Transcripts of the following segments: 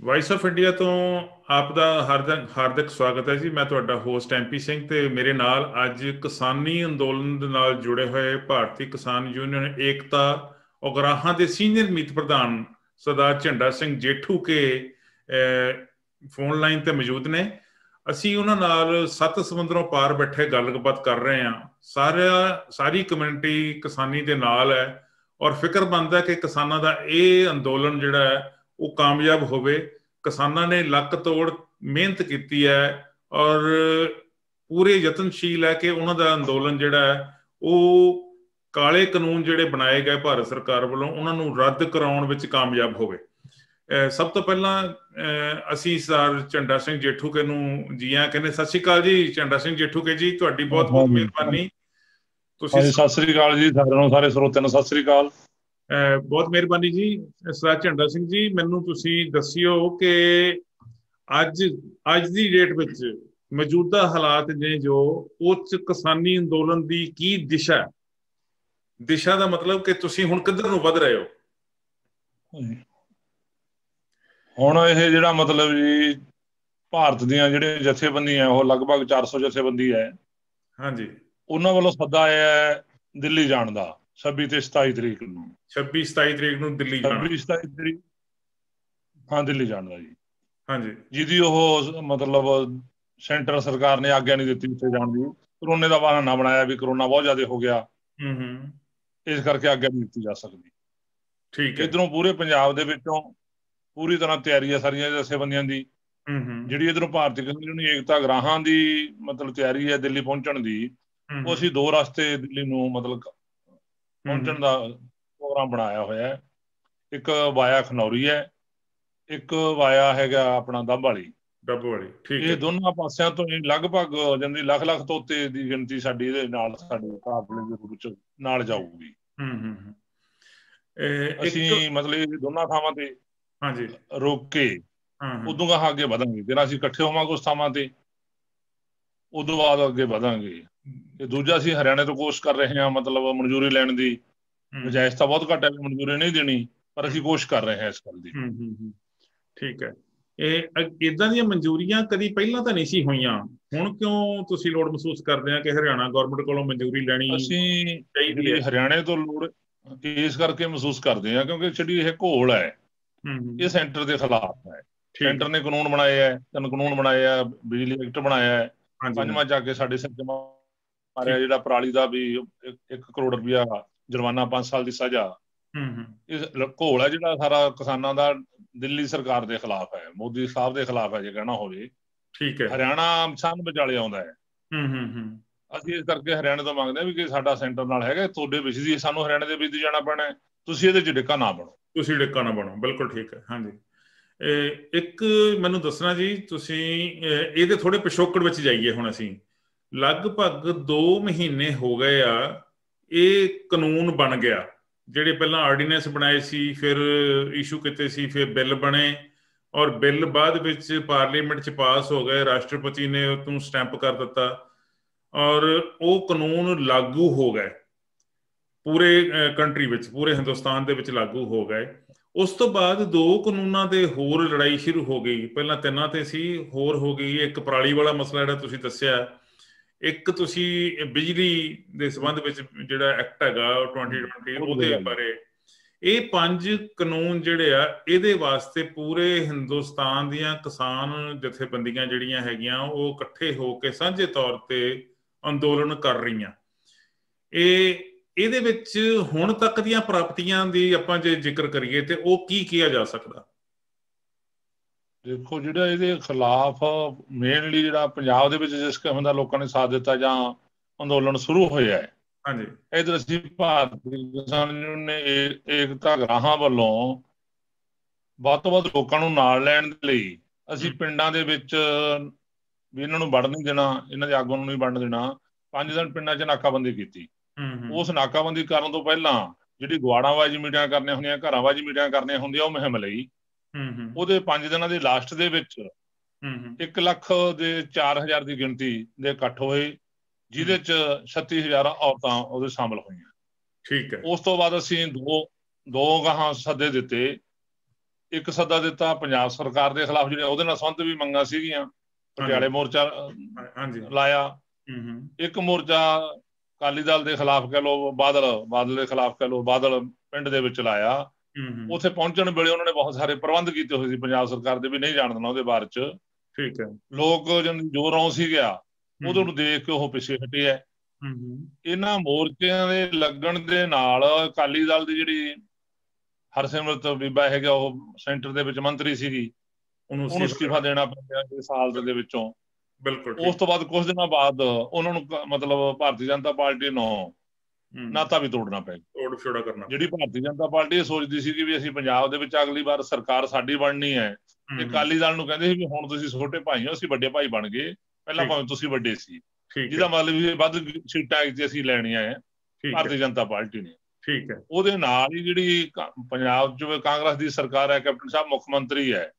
Vice of India ਤੋਂ ਆਪ ਦਾ ਹਾਰਦਿਕ ਸਵਾਗਤ ਹੈ ਜੀ। ਮੈਂ ਤੁਹਾਡਾ ਹੋਸਟ ਐਮਪੀ ਸਿੰਘ ਤੇ ਮੇਰੇ ਨਾਲ ਅੱਜ ਕਿਸਾਨੀ ਅੰਦੋਲਨ ਦੇ ਨਾਲ ਜੁੜੇ ਹੋਏ ਭਾਰਤੀ ਕਿਸਾਨ ਯੂਨੀਅਨ ਏਕਤਾ ਉਗਰਾਹਾਂ ਦੇ ਸੀਨੀਅਰ ਮੀਤ ਪ੍ਰਧਾਨ ਸਰਦਾਰ ਝੰਡਾ ਸਿੰਘ ਜੇਠੂ ਕੇ ਫੋਨ ਲਾਈਨ ਤੇ ਮੌਜੂਦ ਨੇ। ਅਸੀਂ ਉਹਨਾਂ ਨਾਲ ਸੱਤ ਸਮੁੰਦਰੋਂ ਪਾਰ ਬੈਠੇ ਗੱਲਬਾਤ ਕਰ ਰਹੇ ਹਾਂ। ਸਾਰੀ ਕਮਿਊਨਿਟੀ ਕਿਸਾਨੀ ਦੇ ਨਾਲ ਹੈ ਔਰ ਫਿਕਰਮੰਦ ਹੈ ਕਿ ਕਿਸਾਨਾਂ ਦਾ ਇਹ ਅੰਦੋਲਨ ਜਿਹੜਾ ਹੈ ਉਹ ਕਾਮਯਾਬ ਹੋਵੇ। ਕਿਸਾਨਾਂ ਨੇ ਲੱਕ ਤੋੜ ਮਿਹਨਤ ਕੀਤੀ ਹੈ ਔਰ ਪੂਰੇ ਯਤਨਸ਼ੀਲ ਹੈ ਕਿ ਉਹਨਾਂ ਦਾ ਅੰਦੋਲਨ ਜਿਹੜਾ ਹੈ ਉਹ ਕਾਲੇ ਕਾਨੂੰਨ ਜਿਹੜੇ ਬਣਾਏ ਗਏ ਭਾਰਤ ਸਰਕਾਰ ਵੱਲੋਂ ਉਹਨਾਂ ਨੂੰ ਰੱਦ ਕਰਾਉਣ ਵਿੱਚ ਕਾਮਯਾਬ ਹੋਵੇ। ਸਭ ਤੋਂ ਪਹਿਲਾਂ ਅਸੀਂ ਸਰ ਝੰਡਾ ਸਿੰਘ ਜੇਠੂਕੇ ਨੂੰ ਜੀ ਆਇਆਂ ਕਹਿੰਦੇ। ਸਤਿ ਸ਼੍ਰੀ ਅਕਾਲ ਜੀ ਝੰਡਾ ਸਿੰਘ ਜੇਠੂਕੇ ਜੀ, ਤੁਹਾਡੀ ਬਹੁਤ ਬਹੁਤ ਮਿਹਰਬਾਨੀ। ਤੁਸੀਂ ਸਤਿ ਸ੍ਰੀ ਅਕਾਲ ਜੀ ਸਾਰਿਆਂ ਨੂੰ, ਸਾਰੇ ਸਰੋਤਿਆਂ ਨੂੰ ਸਤਿ ਸ੍ਰੀ ਅਕਾਲ। ਬਹੁਤ ਮਿਹਰਬਾਨੀ ਜੀ ਸਰਦਾਰ ਝੰਡਾ ਸਿੰਘ ਜੀ। ਮੈਨੂੰ ਤੁਸੀਂ ਦੱਸਿਓ ਕਿ ਅੱਜ ਦੀ ਡੇਟ ਵਿੱਚ ਮੌਜੂਦਾ ਹਾਲਾਤ ਨੇ ਜੋ ਉੱਚ ਕਿਸਾਨੀ ਅੰਦੋਲਨ ਦੀ ਕੀ ਦਿਸ਼ਾ ਦਾ ਮਤਲਬ ਕਿ ਤੁਸੀਂ ਹੁਣ ਕਿੱਧਰ ਨੂੰ ਵੱਧ ਰਹੇ ਹੋ? ਹੁਣ ਇਹ ਜਿਹੜਾ ਮਤਲਬ ਜੀ ਭਾਰਤ ਦੀਆਂ ਜਿਹੜੇ ਜਥੇਬੰਦੀਆਂ ਉਹ ਲਗਭਗ 400 ਜਥੇਬੰਦੀ ਹੈ। ਹਾਂਜੀ, ਉਹਨਾਂ ਵੱਲੋਂ ਸੱਦਾ ਆਇਆ ਹੈ ਦਿੱਲੀ ਜਾਣ ਦਾ 26 ਤੇ 27 ਤਰੀਕ ਨੂੰ। 26-27 ਤਰੀਕ ਨੂੰ ਦਿੱਲੀ ਜਾਣਾ? 26-27 ਤਰੀਕ, ਹਾਂ ਦਿੱਲੀ ਜਾਣ ਦਾ ਜੀ। ਹਾਂਜੀ, ਜਿਹਦੀ ਉਹ ਮਤਲਬ ਸੈਂਟਰ ਸਰਕਾਰ ਨੇ ਆਗਿਆ ਨਹੀਂ ਦਿੱਤੀ ਉੱਥੇ ਜਾਣ ਦੀ। ਕਰੋਨੇ ਦਾ ਬਹਾਨਾ ਬਣਾਇਆ ਵੀ ਕਰੋਨਾ ਬਹੁਤ ਜ਼ਿਆਦਾ ਹੋ ਗਿਆ, ਇਸ ਕਰਕੇ ਆਗਿਆ ਨਹੀਂ ਦਿੱਤੀ ਜਾ ਸਕਦੀ। ਠੀਕ ਹੈ। ਇੱਧਰੋਂ ਪੂਰੇ ਪੰਜਾਬ ਦੇ ਵਿੱਚੋਂ ਪੂਰੀ ਤਰ੍ਹਾਂ ਤਿਆਰੀ ਹੈ ਸਾਰੀਆਂ ਜਥੇਬੰਦੀਆਂ ਦੀ। ਜਿਹੜੀ ਇੱਧਰੋਂ ਭਾਰਤੀ ਕਿਸਾਨ ਏਕਤਾ ਉਗਰਾਹਾਂ ਦੀ ਮਤਲਬ ਤਿਆਰੀ ਹੈ ਦਿੱਲੀ ਪਹੁੰਚਣ ਦੀ, ਉਹ ਅਸੀਂ ਦੋ ਰਸਤੇ ਦਿੱਲੀ ਨੂੰ ਮਤਲਬ ਪਹੁੰਚਣ ਦਾ ਪ੍ਰੋਗਰਾਮ ਬਣਾਇਆ ਹੋਇਆ ਹੈ। ਇੱਕ ਵਾਇਆ ਖਨੌਰੀ ਹੈ, ਇੱਕ ਵਾਇਆ ਹੈਗਾ ਆਪਣਾ ਡੱਬ ਵਾਲੀ। ਠੀਕ ਹੈ। ਇਹ ਦੋਨਾਂ ਪਾਸਿਆਂ ਤੋਂ ਲਗਭਗ ਜਾਂਦੀ ਲੱਖ ਤੋਂ ਉੱਤੇ ਦੀ ਗਿਣਤੀ ਸਾਡੀ ਇਹਦੇ ਨਾਲ ਸਾਡੇ ਕਾਫਲੇ ਦੇ ਰੂਪ ਚ ਨਾਲ ਜਾਊਗੀ। ਅਸੀਂ ਮਤਲਬ ਦੋਨਾਂ ਥਾਵਾਂ ਤੇ ਰੋਕ ਕੇ ਉਦੋਂ ਗਾਹਾਂ ਅੱਗੇ ਵਧਾਂਗੇ। ਜਿਹੜਾ ਅਸੀਂ ਇਕੱਠੇ ਹੋਵਾਂਗੇ ਉਸ ਥਾਵਾਂ ਤੇ, ਉਦੋਂ ਬਾਅਦ ਅੱਗੇ ਵਧਾਂਗੇ। ਤੇ ਦੂਜਾ ਅਸੀਂ ਹਰਿਆਣੇ ਤੋਂ ਕੋਸ਼ਿਸ਼ ਕਰ ਰਹੇ ਹਾਂ ਮਤਲਬ ਮਨਜ਼ੂਰੀ ਲੈਣ ਦੀ। ਗੁੰਜਾਇਸ਼ ਤਾਂ ਬਹੁਤ ਘੱਟ ਹੈ, ਮਨਜ਼ੂਰੀ ਨਹੀਂ ਦੇਣੀ, ਪਰ ਅਸੀਂ ਕੋਸ਼ਿਸ਼ ਕਰ ਰਹੇ ਹਾਂ ਇਸ ਗੱਲ ਦੀ। ਠੀਕ ਹੈ। ਇਹ ਏਦਾਂ ਦੀਆਂ ਮਨਜ਼ੂਰੀਆਂ ਕਦੀ ਪਹਿਲਾਂ ਤਾਂ ਨਹੀਂ ਸੀ ਹੋਈਆਂ, ਹੁਣ ਕਿਉਂ ਤੁਸੀਂ ਲੋੜ ਮਹਿਸੂਸ ਕਰਦੇ ਆ ਕਿ ਹਰਿਆਣਾ ਗੌਰਮੈਂਟ ਕੋਲੋਂ ਮਨਜ਼ੂਰੀ ਲੈਣੀ? ਅਸੀਂ ਹਰਿਆਣੇ ਤੋਂ ਲੋੜ ਇਸ ਕਰਕੇ ਮਹਿਸੂਸ ਕਰਦੇ ਹਾਂ ਕਿਉਂਕਿ ਜਿਹੜੀ ਇਹ ਘੋਲ ਹੈ ਇਹ ਸੈਂਟਰ ਦੇ ਖਿਲਾਫ ਹੈ। ਸੈਂਟਰ ਨੇ ਕਾਨੂੰਨ ਬਣਾਏ ਹੈ, 3 ਕਾਨੂੰਨ ਬਣਾਏ ਆ, ਬਿਜਲੀ ਐਕਟ ਬਣਾਇਆ ਹੈ, 5ਵਾਂ ਜਾ ਕੇ ਸਾਡੇ ਸਿਰ ਮਾਰਿਆ ਜਿਹੜਾ ਪਰਾਲੀ ਦਾ ਵੀ 1 ਕਰੋੜ ਰੁਪਇਆ ਜੁਰਮਾਨਾ, 5 ਸਾਲ ਦੀ ਸਜ਼ਾ। ਇਹ ਘੋਲ ਹੈ ਜਿਹੜਾ ਸਾਰਾ ਕਿਸਾਨਾਂ ਦਾ ਦਿੱਲੀ ਸਰਕਾਰ ਦੇ ਖਿਲਾਫ ਹੈ, ਮੋਦੀ ਸਾਹਿਬ ਦੇ ਖਿਲਾਫ ਹੈ ਜੇ ਕਹਿਣਾ ਹੋਵੇ। ਠੀਕ ਹੈ। ਹਰਿਆਣਾ ਸੰਨ ਵਿਚਾਲੇ ਆਉਂਦਾ ਹੈ। ਅਸੀਂ ਇਸ ਕਰਕੇ ਹਰਿਆਣੇ ਤੋਂ ਮੰਗਦੇ ਹਾਂ ਵੀ ਕਿ ਸਾਡਾ ਸੈਂਟਰ ਨਾਲ ਹੈਗਾ, ਤੁਹਾਡੇ ਵਿੱਚ ਦੀ ਸਾਨੂੰ ਹਰਿਆਣੇ ਦੇ ਵਿੱਚ ਜਾਣਾ ਪੈਣਾ, ਤੁਸੀਂ ਇਹਦੇ ਚ ਡਿੱਕਾ ਨਾ ਬਣੋ। ਤੁਸੀਂ ਡਿੱਕਾ ਨਾ ਬਣੋ, ਬਿਲਕੁਲ ਠੀਕ ਹੈ। ਹਾਂਜੀ, ਇੱਕ ਮੈਨੂੰ ਦੱਸਣਾ ਜੀ, ਤੁਸੀਂ ਇਹਦੇ ਥੋੜੇ ਪਿਛੋਕੜ ਵਿੱਚ ਜਾਈਏ। ਹੁਣ ਅਸੀਂ ਲਗਭਗ 2 ਮਹੀਨੇ ਹੋ ਗਏ ਆ ਇਹ ਕਾਨੂੰਨ ਬਣ ਗਿਆ। ਜਿਹੜੇ ਪਹਿਲਾਂ ਆਰਡੀਨੈਂਸ ਬਣਾਏ ਸੀ, ਫਿਰ ਇਸ਼ੂ ਕੀਤੇ ਸੀ, ਫਿਰ ਬਿੱਲ ਬਣੇ ਔਰ ਬਿੱਲ ਬਾਅਦ ਵਿੱਚ ਪਾਰਲੀਮੈਂਟ 'ਚ ਪਾਸ ਹੋ ਗਏ, ਰਾਸ਼ਟਰਪਤੀ ਨੇ ਉਹਨੂੰ ਸਟੈਂਪ ਕਰ ਦਿੱਤਾ ਔਰ ਉਹ ਕਾਨੂੰਨ ਲਾਗੂ ਹੋ ਗਏ ਪੂਰੇ ਕੰਟਰੀ ਵਿੱਚ, ਪੂਰੇ ਹਿੰਦੁਸਤਾਨ ਦੇ ਵਿੱਚ ਲਾਗੂ ਹੋ ਗਏ। ਉਸ ਤੋਂ ਬਾਅਦ 2 ਕਾਨੂੰਨਾਂ ਦੇ ਹੋਰ ਲੜਾਈ ਸ਼ੁਰੂ ਹੋ ਗਈ। ਪਹਿਲਾਂ 3 ਤੇ ਸੀ, ਹੋਰ ਹੋ ਗਈ। ਇੱਕ ਪਰਾਲੀ ਵਾਲਾ ਮਸਲਾ ਜਿਹੜਾ ਤੁਸੀਂ ਦੱਸਿਆ, ਇੱਕ ਤੁਸੀਂ ਬਿਜਲੀ ਦੇ ਸੰਬੰਧ ਵਿੱਚ ਜਿਹੜਾ ਐਕਟ ਹੈਗਾ 2020 ਉਹਦੇ ਬਾਰੇ। ਇਹ 5 ਕਾਨੂੰਨ ਜਿਹੜੇ ਆ ਇਹਦੇ ਵਾਸਤੇ ਪੂਰੇ ਹਿੰਦੁਸਤਾਨ ਦੀਆਂ ਕਿਸਾਨ ਜਥੇਬੰਦੀਆਂ ਜਿਹੜੀਆਂ ਹੈਗੀਆਂ ਉਹ ਇਕੱਠੇ ਹੋ ਕੇ ਸਾਂਝੇ ਤੌਰ ਤੇ ਅੰਦੋਲਨ ਕਰ ਰਹੀਆਂ। ਇਹਦੇ ਵਿੱਚ ਹੁਣ ਤੱਕ ਦੀਆਂ ਪ੍ਰਾਪਤੀਆਂ ਦੀ ਆਪਾਂ ਜੇ ਜ਼ਿਕਰ ਕਰੀਏ ਤੇ ਉਹ ਕੀ ਕਿਹਾ ਜਾ ਸਕਦਾ? ਦੇਖੋ, ਜਿਹੜਾ ਇਹਦੇ ਖਿਲਾਫ ਮੇਨਲੀ ਜਿਹੜਾ ਪੰਜਾਬ ਦੇ ਵਿੱਚ ਜਿਸ ਕਿਸਮ ਦਾ ਲੋਕਾਂ ਨੇ ਸਾਥ ਦਿੱਤਾ ਜਾਂ ਅੰਦੋਲਨ ਸ਼ੁਰੂ ਹੋਇਆ ਹੈ, ਹਾਂਜੀ, ਇੱਧਰ ਅਸੀਂ ਭਾਰਤੀ ਕਿਸਾਨ ਯੂਨੀਅਨ ਨੇ ਏਕਤਾ ਉਗਰਾਹਾਂ ਵੱਲੋਂ ਵੱਧ ਤੋਂ ਵੱਧ ਲੋਕਾਂ ਨੂੰ ਨਾਲ ਲੈਣ ਦੇ ਲਈ ਅਸੀਂ ਪਿੰਡਾਂ ਦੇ ਵਿੱਚ ਵੀ ਇਹਨਾਂ ਨੂੰ ਵੜਨ ਨਹੀਂ ਦੇਣਾ, ਇਹਨਾਂ ਦੇ ਆਗੂਆਂ ਨੂੰ ਨਹੀਂ ਵੜਨ ਦੇਣਾ, 5 ਦਿਨ ਪਿੰਡਾਂ 'ਚ ਨਾਕਾਬੰਦੀ ਕੀਤੀ। ਉਸ ਨਾਕਾਬੰਦੀ ਕਰਨ ਤੋਂ ਪਹਿਲਾਂ ਜਿਹੜੀ ਗੁਆੜਾਬਾਜ਼ੀ ਮੀਟਿੰਗਾਂ ਕਰਨੀਆਂ ਹੁੰਦੀਆਂ, ਘਰਾਂਬਾਜ਼ੀ ਮੀਟਿੰਗਾਂ ਕਰਨੀਆਂ ਹੁੰਦੀਆਂ, ਉਹ ਮੁਹਿੰਮ ਲਈ। ਉਹਦੇ 5 ਦਿਨਾਂ ਦੇ ਲਾਸਟ ਦੇ ਵਿੱਚ 1,04,000 ਦੀ ਗਿਣਤੀ ਦੇ ਇਕੱਠ ਹੋਏ, ਜਿਹਦੇ 'ਚ 36,000 ਔਰਤਾਂ ਉਹਦੇ ਸ਼ਾਮਲ ਹੋਈਆਂ। ਠੀਕ ਹੈ। ਉਸ ਤੋਂ ਬਾਅਦ ਅਸੀਂ ਦੋ ਗਾਹਾਂ ਸੱਦੇ ਦਿੱਤੇ ਇੱਕ ਸੱਦਾ ਦਿੱਤਾ ਪੰਜਾਬ ਸਰਕਾਰ ਦੇ ਖਿਲਾਫ, ਜਿਹੜੇ ਉਹਦੇ ਨਾਲ ਸੰਬੰਧ ਵੀ ਮੰਗਾਂ ਸੀਗੀਆਂ, ਪਟਿਆਲੇ ਮੋਰਚਾ ਲਾਇਆ। ਇੱਕ ਮੋਰਚਾ ਅਕਾਲੀ ਦਲ ਦੇ ਖਿਲਾਫ ਕਹਿ ਲਓ, ਬਾਦਲ ਦੇ ਖਿਲਾਫ ਕਹਿ ਲਓ, ਬਾਦਲ ਪਿੰਡ ਦੇ ਵਿੱਚ ਲਾਇਆ। ਉੱਥੇ ਪਹੁੰਚਣ ਵੇਲੇ ਉਹਨਾਂ ਨੇ ਬਹੁਤ ਸਾਰੇ ਪ੍ਰਬੰਧ ਕੀਤੇ ਹੋਏ ਸੀ ਪੰਜਾਬ ਸਰਕਾਰ ਦੇ, ਵੀ ਨਹੀਂ ਜਾਣ ਦੇਣਾ ਉਹਦੇ ਬਾਰੇ ਚ। ਠੀਕ ਹੈ। ਲੋਕ ਜੋ ਰੌਂ ਸੀ ਗਿਆ ਉਦੋਂ ਨੂੰ ਦੇਖ ਕੇ ਉਹ ਪਿੱਛੇ ਹਟੇ ਹੈ। ਇਹਨਾਂ ਮੋਰਚਿਆਂ ਦੇ ਲੱਗਣ ਦੇ ਨਾਲ ਅਕਾਲੀ ਦਲ ਦੀ ਜਿਹੜੀ ਹਰਸਿਮਰਤ ਬੀਬਾ ਹੈਗਾ, ਉਹ ਸੈਂਟਰ ਦੇ ਵਿੱਚ ਮੰਤਰੀ ਸੀਗੀ, ਉਹਨੂੰ ਅਸਤੀਫਾ ਦੇਣਾ ਪਿਆ ਇਸ ਸਾਲ ਦੇ ਵਿੱਚੋਂ। ਬਿਲਕੁਲ। ਉਸ ਤੋਂ ਬਾਅਦ ਕੁਝ ਦਿਨਾਂ ਬਾਅਦ ਉਹਨਾਂ ਨੂੰ ਮਤਲਬ ਭਾਰਤੀ ਜਨਤਾ ਪਾਰਟੀ ਨੂੰ ਨਾਤਾ ਵੀ ਤੋੜਨਾ ਪੈ ਗਿਆ। ਜਿਹੜੀ ਭਾਰਤੀ ਜਨਤਾ ਪਾਰਟੀ ਇਹ ਸੋਚਦੀ ਸੀ ਕਿ ਵੀ ਅਸੀਂ ਪੰਜਾਬ ਦੇ ਵਿੱਚ ਅਗਲੀ ਵਾਰ ਸਰਕਾਰ ਸਾਡੀ ਬਣਨੀ ਹੈ, ਤੇ ਅਕਾਲੀ ਦਲ ਨੂੰ ਕਹਿੰਦੇ ਸੀ ਵੀ ਹੁਣ ਤੁਸੀਂ ਛੋਟੇ ਭਾਈ ਹੋ, ਅਸੀਂ ਵੱਡੇ ਭਾਈ ਬਣ ਗਏ, ਪਹਿਲਾਂ ਭਾਵੇਂ ਤੁਸੀਂ ਵੱਡੇ ਸੀ, ਜਿਹਦਾ ਮਤਲਬ ਵੀ ਵੱਧ ਸੀਟਾਂ ਅਸੀਂ ਲੈਣੀਆਂ ਹੈ ਭਾਰਤੀ ਜਨਤਾ ਪਾਰਟੀ ਨੇ। ਠੀਕ ਹੈ। ਉਹਦੇ ਨਾਲ ਹੀ ਜਿਹੜੀ ਪੰਜਾਬ ਚ ਕਾਂਗਰਸ ਦੀ ਸਰਕਾਰ ਹੈ, ਕੈਪਟਨ ਸਾਹਿਬ ਮੁੱਖ ਮੰਤਰੀ ਹੈ,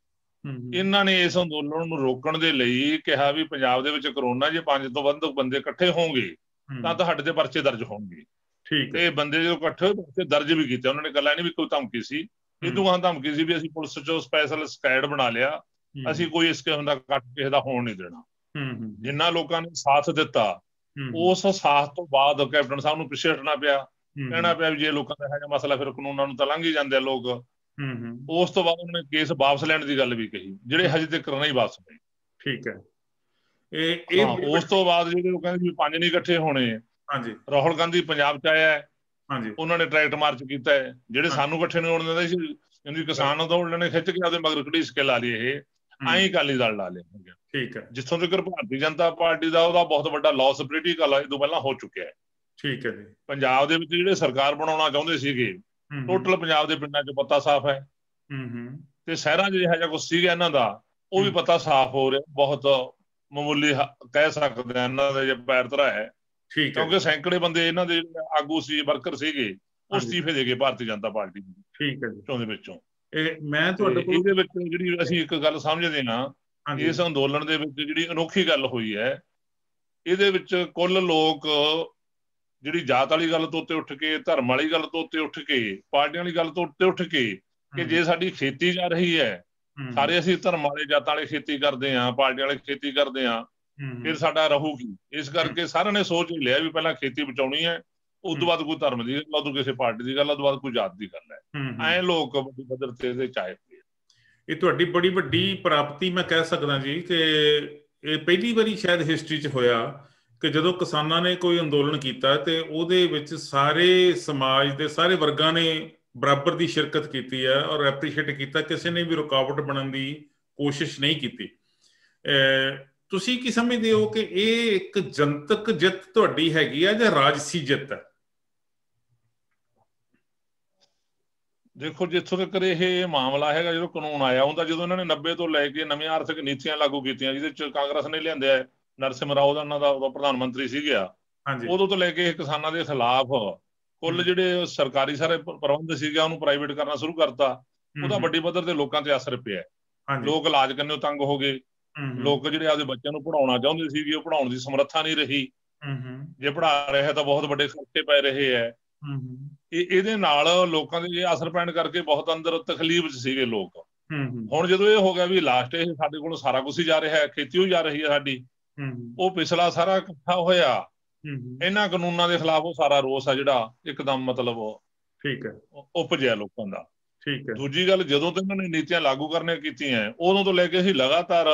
ਇਹਨਾਂ ਨੇ ਇਸ ਅੰਦੋਲਨ ਨੂੰ ਰੋਕਣ ਦੇ ਲਈ ਕਿਹਾ ਵੀ ਪੰਜਾਬ ਦੇ ਵਿੱਚ ਕਰੋਨਾ ਜੇ 5 ਤੋਂ ਵੱਧ ਬੰਦੇ ਇਕੱਠੇ ਹੋਣਗੇ ਤਾਂ ਤੁਹਾਡੇ ਤੇ ਪਰਚੇ ਦਰਜ ਹੋਣਗੇ। ਤੇ ਬੰਦੇ ਜਦੋਂ ਇਕੱਠੇ ਹੋਏ ਪਰਚੇ ਦਰਜ ਵੀ ਕੀਤੇ ਉਹਨਾਂ ਨੇ। ਗੱਲਾਂ ਨਹੀਂ ਵੀ ਕੋਈ ਧਮਕੀ ਸੀ, ਇਦੋਂ ਗਾਂ ਧਮਕੀ ਸੀ ਵੀ ਅਸੀਂ ਪੁਲਿਸ ਚੋਂ ਸਪੈਸ਼ਲ ਸਕੈਡ ਬਣਾ ਲਿਆ, ਅਸੀਂ ਕੋਈ ਇਸ ਕਿਸਮ ਦਾ ਕੱਟ ਕਿਸੇ ਦਾ ਹੋਣ ਨਹੀਂ ਦੇਣਾ। ਜਿੰਨਾ ਲੋਕਾਂ ਨੇ ਸਾਥ ਦਿੱਤਾ, ਉਸ ਸਾਥ ਤੋਂ ਬਾਅਦ ਕੈਪਟਨ ਸਾਹਿਬ ਨੂੰ ਪਿੱਛੇ ਹਟਣਾ ਪਿਆ, ਕਹਿਣਾ ਪਿਆ ਵੀ ਜੇ ਲੋਕਾਂ ਦਾ ਹੈਗਾ ਮਸਲਾ ਫਿਰ ਕਾਨੂੰਨਾਂ ਨੂੰ ਤਾਂ ਲੰਘ ਹੀ ਜਾਂਦੇ ਆ ਲੋਕ। ਉਸ ਤੋਂ ਬਾਅਦ ਉਹਨਾਂ ਨੇ ਕੇਸ ਵਾਪਸ ਲੈਣ ਦੀ ਗੱਲ ਵੀ ਕਹੀ, ਜਿਹੜੇ ਹਜੇ ਤੱਕ ਨਹੀਂ ਵਾਪਸ ਹੋਏ। ਠੀਕ ਹੈ। ਉਸ ਤੋਂ ਬਾਅਦ ਜਿਹੜੇ ਲੋਕਾਂ ਦੇ 5 ਨਹੀਂ ਇਕੱਠੇ ਹੋਣੇ, ਰਾਹੁਲ ਗਾਂਧੀ ਪੰਜਾਬ ਚ ਆਇਆ, ਉਹਨਾਂ ਨੇ ਟਰੈਕਟ ਮਾਰਚ ਕੀਤਾ ਹੈ, ਜਿਹੜੇ ਸਾਨੂੰ ਇਕੱਠੇ ਨਹੀਂ ਹੋਣ ਦਿੰਦੇ ਸੀ, ਕਹਿੰਦੀ ਕਿਸਾਨ ਅੰਦੋਲਨ ਨੇ ਖਿੱਚ ਕੇ ਆਪਦੇ ਮਗਰ ਘੜੀਸ ਕੇ ਲਾ ਲਈ, ਇਹ ਆਈ ਅਕਾਲੀ ਦਲ ਲਾ ਲਿਆ। ਠੀਕ ਹੈ। ਜਿੱਥੋਂ ਤੱਕ ਭਾਰਤੀ ਜਨਤਾ ਪਾਰਟੀ ਦਾ ਉਹਦਾ ਬਹੁਤ ਵੱਡਾ ਲਾਸ ਪੋਲੀਟੀਕਲ ਇਹ ਤੋਂ ਪਹਿਲਾਂ ਹੋ ਚੁੱਕਿਆ ਹੈ। ਠੀਕ ਹੈ ਜੀ। ਪੰਜਾਬ ਦੇ ਵਿੱਚ ਜਿਹੜੇ ਸਰਕਾਰ ਬਣਾਉਣਾ ਚਾਹੁੰਦੇ ਸੀਗੇ, ਟੋਟਲ ਪੰਜਾਬ ਦੇ ਪਿੰਡਾਂ ਚ ਪੱਤਾ ਸਾਫ਼ ਹੈ, ਤੇ ਸ਼ਹਿਰਾਂ ਚ ਇਹੋ ਜਿਹਾ ਕੁਛ ਸੀਗਾ ਇਹਨਾਂ ਦਾ, ਉਹ ਵੀ ਪੱਤਾ ਸਾਫ਼ ਹੋ ਰਿਹਾ। ਬਹੁਤ ਮਾਮੂਲੀ ਕਹਿ ਸਕਦੇ ਆ ਇਹਨਾਂ ਦੇ ਜੇ ਪੈਰ ਧਰਾ ਹੈ, ਕਿਉਂਕਿ ਸੈਂਕੜੇ ਬੰਦੇ ਇਹਨਾਂ ਦੇ ਆਗੂ ਸੀ, ਵਰਕਰ ਸੀਗੇ, ਉਹ ਅਸਤੀਫੇ ਦੇ ਗਏ ਭਾਰਤੀ ਜਨਤਾ ਪਾਰਟੀ ਨੂੰ। ਠੀਕ ਹੈ ਜੀ। ਵਿੱਚੋਂ ਮੈਂ ਤੁਹਾਡੇ ਕੋਲ ਇਹਦੇ ਵਿੱਚ ਜਿਹੜੀ ਅਸੀਂ ਇੱਕ ਗੱਲ ਸਮਝਦੇ ਹਾਂ, ਇਸ ਅੰਦੋਲਨ ਦੇ ਵਿੱਚ ਜਿਹੜੀ ਅਨੋਖੀ ਗੱਲ ਹੋਈ ਹੈ, ਇਹਦੇ ਵਿੱਚ ਕੁੱਲ ਲੋਕ ਜਿਹੜੀ ਜਾਤ ਵਾਲੀ ਗੱਲ ਤੋਂ ਉੱਤੇ ਉੱਠ ਕੇ, ਧਰਮ ਵਾਲੀ ਗੱਲ ਤੋਂ ਉੱਤੇ ਉੱਠ ਕੇ, ਪਾਰਟੀਆਂ ਵਾਲੀ ਗੱਲ ਤੋਂ ਉੱਤੇ ਉੱਠ ਕੇ, ਕਿ ਜੇ ਸਾਡੀ ਖੇਤੀ ਜਾ ਰਹੀ ਹੈ, ਸਾਰੇ ਅਸੀਂ ਧਰਮ ਵਾਲੇ ਜਾਤਾਂ ਵਾਲੇ ਖੇਤੀ ਕਰਦੇ ਹਾਂ, ਪਾਰਟੀਆਂ ਵਾਲੇ ਖੇਤੀ ਕਰਦੇ ਹਾਂ, ਫਿਰ ਸਾਡਾ ਰਹੂਗੀ। ਇਸ ਕਰਕੇ ਸਾਰਿਆਂ ਨੇ ਸੋਚ ਹੀ ਲਿਆ ਵੀ ਪਹਿਲਾਂ ਖੇਤੀ ਬਚਾਉਣੀ ਹੈ, ਉਸ ਤੋਂ ਬਾਅਦ ਕੋਈ ਧਰਮ ਦੀ ਗੱਲ, ਉਦੋਂ ਕਿਸੇ ਪਾਰਟੀ ਦੀ ਗੱਲ, ਉਸ ਤੋਂ ਬਾਅਦ ਕੋਈ ਜਾਤ ਦੀ ਗੱਲ ਹੈ। ਐਂ ਲੋਕ ਵੱਡੀ ਪੱਧਰ ਤੇ ਚਾਹੇ। ਇਹ ਤੁਹਾਡੀ ਬੜੀ ਵੱਡੀ ਪ੍ਰਾਪਤੀ ਮੈਂ ਕਹਿ ਸਕਦਾ ਜੀ, ਕਿ ਇਹ ਪਹਿਲੀ ਵਾਰੀ ਸ਼ਾਇਦ ਹਿਸਟਰੀ 'ਚ ਹੋਇਆ ਕਿ ਜਦੋਂ ਕਿਸਾਨਾਂ ਨੇ ਕੋਈ ਅੰਦੋਲਨ ਕੀਤਾ ਤੇ ਉਹਦੇ ਵਿੱਚ ਸਾਰੇ ਸਮਾਜ ਦੇ ਸਾਰੇ ਵਰਗਾਂ ਨੇ ਬਰਾਬਰ ਦੀ ਸ਼ਿਰਕਤ ਕੀਤੀ ਹੈ ਔਰ ਐਪਰੀਸ਼ੀਏਟ ਕੀਤਾ, ਕਿਸੇ ਨੇ ਵੀ ਰੁਕਾਵਟ ਬਣਨ ਦੀ ਕੋਸ਼ਿਸ਼ ਨਹੀਂ ਕੀਤੀ। ਤੁਸੀਂ ਕੀ ਸਮਝਦੇ ਹੋ ਕਿ ਇਹ ਇੱਕ ਜਨਤਕ ਜਿੱਤ ਤੁਹਾਡੀ ਹੈਗੀ ਆ ਜਾਂ ਰਾਜਸੀ ਜਿੱਤ ਹੈ? ਦੇਖੋ, ਜਿੱਥੋਂ ਤੱਕ ਇਹ ਮਾਮਲਾ ਹੈਗਾ, ਜਦੋਂ ਕਾਨੂੰਨ ਆਇਆ ਹੁੰਦਾ, ਜਦੋਂ ਇਹਨਾਂ ਨੇ 90 ਤੋਂ ਲੈ ਕੇ ਨਵੀਆਂ ਆਰਥਿਕ ਨੀਤੀਆਂ ਲਾਗੂ ਕੀਤੀਆਂ, ਜਿਹਦੇ ਚ ਕਾਂਗਰਸ ਨੇ ਲਿਆਂਦੇ ਆ, ਨਰਸਿਮ ਰਾਓ ਦਾ ਉਹਨਾਂ ਦਾ ਉਦੋਂ ਪ੍ਰਧਾਨ ਮੰਤਰੀ ਸੀਗਾ, ਉਦੋਂ ਤੋਂ ਲੈ ਕੇ ਕਿਸਾਨਾਂ ਦੇ ਖਿਲਾਫ ਕੁੱਲ ਜਿਹੜੇ ਸਰਕਾਰੀ ਸਾਰੇ ਪ੍ਰਬੰਧ ਸੀਗਾ ਉਹਨੂੰ ਪ੍ਰਾਈਵੇਟ ਕਰਨਾ ਸ਼ੁਰੂ ਕਰਤਾ। ਉਹਦਾ ਵੱਡੀ ਪੱਧਰ ਤੇ ਲੋਕਾਂ ਤੇ ਅਸਰ ਪਿਆ। ਲੋਕ ਇਲਾਜ ਕਰਨੇ ਤੰਗ ਹੋ ਗਏ, ਲੋਕ ਜਿਹੜੇ ਆਪਦੇ ਬੱਚਿਆਂ ਨੂੰ ਪੜ੍ਹਾਉਣਾ ਚਾਹੁੰਦੇ ਸੀਗੇ, ਉਹ ਪੜ੍ਹਾਉਣ ਦੀ ਸਮਰੱਥਾ ਨਹੀਂ ਰਹੀ, ਜੇ ਪੜ੍ਹਾ ਰਹੇ ਤਾਂ ਬਹੁਤ ਵੱਡੇ ਖਰਚੇ ਪੈ ਰਹੇ ਹੈ। ਇਹਦੇ ਨਾਲ ਲੋਕਾਂ ਦੇ ਅਸਰ ਪੈਣ ਕਰਕੇ ਬਹੁਤ ਅੰਦਰ ਤਕਲੀਫ ਚ ਸੀਗੇ ਲੋਕ। ਹੁਣ ਜਦੋਂ ਇਹ ਹੋ ਗਿਆ ਵੀ ਲਾਸਟ ਇਹ ਸਾਡੇ ਕੋਲ ਸਾਰਾ ਕੁਛ ਹੀ ਜਾ ਰਿਹਾ ਹੈ, ਖੇਤੀ ਹੋਈ ਜਾ ਰਹੀ ਹੈ ਸਾਡੀ, ਉਹ ਪਿਛਲਾ ਸਾਰਾ ਇਕੱਠਾ ਹੋਇਆ, ਇਹਨਾਂ ਕਾਨੂੰਨਾਂ ਦੇ ਖਿਲਾਫ ਉਹ ਸਾਰਾ ਰੋਸ ਆ ਜਿਹੜਾ ਇੱਕਦਮ ਮਤਲਬ ਉਪਜਿਆ ਲੋਕਾਂ ਦਾ। ਦੂਜੀ ਗੱਲ, ਜਦੋਂ ਤੋਂ ਇਹਨਾਂ ਨੇ ਨੀਤੀਆਂ ਲਾਗੂ ਕਰਨੀਆਂ ਕੀਤੀਆਂ, ਉਦੋਂ ਤੋਂ ਲੈ ਕੇ ਅਸੀਂ ਲਗਾਤਾਰ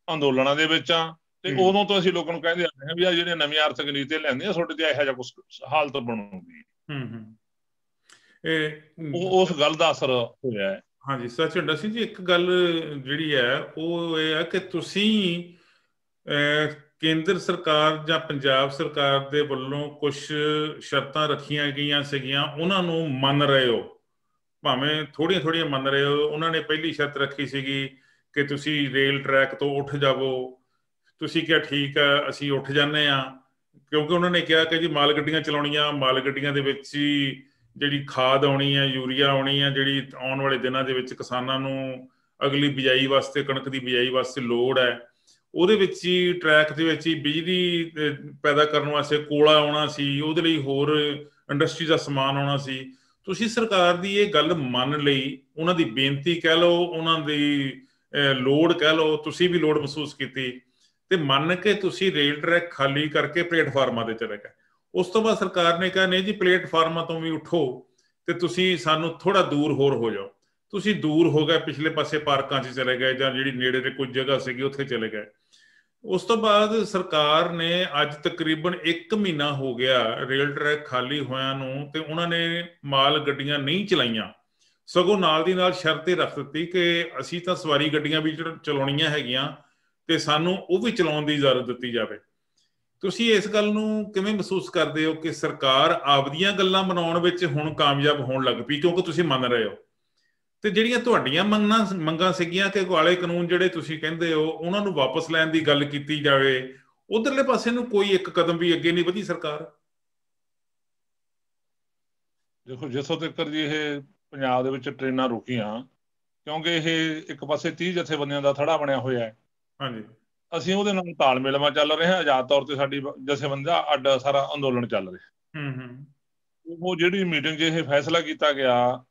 ਅੰਦੋਲਨਾਂ ਦੇ ਵਿੱਚ ਆ, ਤੇ ਉਦੋਂ ਤੋਂ ਅਸੀਂ ਲੋਕਾਂ ਨੂੰ ਕਹਿੰਦੇ ਆ ਰਹੇ ਹਾਂ ਵੀ ਆ ਜਿਹੜੀਆਂ ਨਵੀਆਂ ਆਰਥਿਕ ਨੀਤੀਆਂ ਲੈਂਦੀਆਂ ਤੁਹਾਡੇ ਤੇ ਇਹੋ ਜਿਹਾ ਕੁਛ ਹਾਲਤ ਬਣੂਗੀ। ਉਸ ਗੱਲ ਦਾ ਅਸਰ ਹੋਇਆ ਹੈ। ਹਾਂਜੀ ਸਰ, ਝੰਡਾ ਸਿੰਘ ਜੀ, ਇੱਕ ਗੱਲ ਜਿਹੜੀ ਹੈ ਉਹ ਇਹ ਹੈ ਕਿ ਤੁਸੀਂ ਕੇਂਦਰ ਸਰਕਾਰ ਜਾਂ ਪੰਜਾਬ ਸਰਕਾਰ ਦੇ ਵੱਲੋਂ ਕੁਛ ਸ਼ਰਤਾਂ ਰੱਖੀਆਂ ਗਈਆਂ ਸੀਗੀਆਂ, ਉਹਨਾਂ ਨੂੰ ਮੰਨ ਰਹੇ ਹੋ, ਭਾਵੇਂ ਥੋੜ੍ਹੀਆਂ ਥੋੜ੍ਹੀਆਂ ਮੰਨ ਰਹੇ ਹੋ। ਉਹਨਾਂ ਨੇ ਪਹਿਲੀ ਸ਼ਰਤ ਰੱਖੀ ਸੀਗੀ ਕਿ ਤੁਸੀਂ ਰੇਲ ਟਰੈਕ ਤੋਂ ਉੱਠ ਜਾਵੋ, ਤੁਸੀਂ ਕਿਹਾ ਠੀਕ ਆ ਅਸੀਂ ਉੱਠ ਜਾਂਦੇ ਹਾਂ, ਕਿਉਂਕਿ ਉਹਨਾਂ ਨੇ ਕਿਹਾ ਕਿ ਜੀ ਮਾਲ ਗੱਡੀਆਂ ਚਲਾਉਣੀਆਂ, ਮਾਲ ਗੱਡੀਆਂ ਦੇ ਵਿੱਚ ਹੀ ਜਿਹੜੀ ਖਾਦ ਆਉਣੀ ਹੈ, ਯੂਰੀਆ ਆਉਣੀ ਹੈ, ਜਿਹੜੀ ਆਉਣ ਵਾਲੇ ਦਿਨਾਂ ਦੇ ਵਿੱਚ ਕਿਸਾਨਾਂ ਨੂੰ ਅਗਲੀ ਬਿਜਾਈ ਵਾਸਤੇ, ਕਣਕ ਦੀ ਬਿਜਾਈ ਵਾਸਤੇ ਲੋੜ ਹੈ, ਉਹਦੇ ਵਿੱਚ ਹੀ ਟਰੈਕ ਦੇ ਵਿੱਚ ਹੀ ਬਿਜਲੀ ਪੈਦਾ ਕਰਨ ਵਾਸਤੇ ਕੋਲਾ ਆਉਣਾ ਸੀ, ਉਹਦੇ ਲਈ ਹੋਰ ਇੰਡਸਟਰੀ ਦਾ ਸਮਾਨ ਆਉਣਾ ਸੀ। ਤੁਸੀਂ ਸਰਕਾਰ ਦੀ ਇਹ ਗੱਲ ਮੰਨ ਲਈ, ਉਹਨਾਂ ਦੀ ਬੇਨਤੀ ਕਹਿ ਲਓ, ਉਹਨਾਂ ਦੀ ਲੋੜ ਕਹਿ ਲਓ, ਤੁਸੀਂ ਵੀ ਲੋੜ ਮਹਿਸੂਸ ਕੀਤੀ ਤੇ ਮੰਨ ਕੇ ਤੁਸੀਂ ਰੇਲ ਟਰੈਕ ਖਾਲੀ ਕਰਕੇ ਪਲੇਟਫਾਰਮਾਂ ਤੇ ਚਲੇ ਗਏ। ਉਸ ਤੋਂ ਬਾਅਦ ਸਰਕਾਰ ਨੇ ਕਿਹਾ ਨਹੀਂ ਜੀ ਪਲੇਟਫਾਰਮਾਂ ਤੋਂ ਵੀ ਉੱਠੋ ਤੇ ਤੁਸੀਂ ਸਾਨੂੰ ਥੋੜਾ ਦੂਰ ਹੋਰ ਹੋ ਜਾਓ। ਤੁਸੀਂ ਦੂਰ ਹੋ ਗਏ, ਪਿਛਲੇ ਪਾਸੇ ਪਾਰਕਾਂ 'ਚ ਚਲੇ ਗਏ ਜਾਂ ਜਿਹੜੀ ਨੇੜੇ ਤੇ ਕੋਈ ਜਗ੍ਹਾ ਸੀਗੀ ਉੱਥੇ ਚਲੇ ਗਏ। ਉਸ ਤੋਂ ਬਾਅਦ ਸਰਕਾਰ ਨੇ ਅੱਜ ਤਕਰੀਬਨ 1 ਮਹੀਨਾ ਹੋ ਗਿਆ ਰੇਲ ਟਰੈਕ ਖਾਲੀ ਹੋਇਆਂ ਨੂੰ, ਤੇ ਉਹਨਾਂ ਨੇ ਮਾਲ ਗੱਡੀਆਂ ਨਹੀਂ ਚਲਾਈਆਂ, ਸਗੋਂ ਨਾਲ ਦੀ ਨਾਲ ਸ਼ਰਤ ਇਹ ਰੱਖ ਦਿੱਤੀ ਕਿ ਅਸੀਂ ਤਾਂ ਸਵਾਰੀ ਗੱਡੀਆਂ ਵੀ ਚਲਾਉਣੀਆਂ ਹੈਗੀਆਂ ਤੇ ਸਾਨੂੰ ਉਹ ਵੀ ਚਲਾਉਣ ਦੀ ਇਜਾਜ਼ਤ ਦਿੱਤੀ ਜਾਵੇ। ਤੁਸੀਂ ਇਸ ਗੱਲ ਨੂੰ ਕਿਵੇਂ ਮਹਿਸੂਸ ਕਰਦੇ ਹੋ ਕਿ ਸਰਕਾਰ ਆਪਦੀਆਂ ਗੱਲਾਂ ਮਨਾਉਣ ਵਿੱਚ ਹੁਣ ਕਾਮਯਾਬ ਹੋਣ ਲੱਗ ਪਈ ਕਿਉਂਕਿ ਤੁਸੀਂ ਮੰਨ ਰਹੇ ਹੋ, ਤੇ ਜਿਹੜੀਆਂ ਤੁਹਾਡੀਆਂ ਮੰਗਾਂ ਸੀਗੀਆਂ ਕਿ ਕਾਲੇ ਕਾਨੂੰਨ ਜਿਹੜੇ ਤੁਸੀਂ ਕਹਿੰਦੇ ਹੋ ਉਹਨਾਂ ਨੂੰ ਵਾਪਸ ਲੈਣ ਦੀ ਗੱਲ ਕੀਤੀ ਜਾਵੇ, ਉਧਰਲੇ ਪਾਸੇ ਨੂੰ ਕੋਈ ਇੱਕ ਕਦਮ ਵੀ ਅੱਗੇ ਨਹੀਂ ਵਧੀ ਸਰਕਾਰ? ਦੇਖੋ, ਜਿੱਥੋਂ ਤੱਕ ਜੀ ਇਹ ਪੰਜਾਬ ਦੇ ਵਿੱਚ ਟ੍ਰੇਨਾਂ ਰੁਕੀਆਂ, ਕਿਉਂਕਿ ਇਹ ਇੱਕ ਪਾਸੇ 30 ਜਥੇਬੰਦੀਆਂ ਦਾ ਥੜਾ ਬਣਿਆ ਹੋਇਆ ਹੈ। ਹਾਂਜੀ, ਅਸੀਂ ਉਹਦੇ ਨਾਲ ਤਾਲਮੇਲમાં ਚੱਲ ਰਹੇ ਹਾਂ। ਆਜ਼ਾਦ ਤੌਰ ਤੇ ਸਾਡੀ ਜਥੇਬੰਦੀ ਦਾ ਅੱਡ ਸਾਰਾ ਅੰਦੋਲਨ ਚੱਲ ਰਿਹਾ। ਉਹ ਜਿਹੜੀ ਮੀਟਿੰਗ 'ਚ ਇਹ ਫੈਸਲਾ ਕੀਤਾ ਗਿਆ,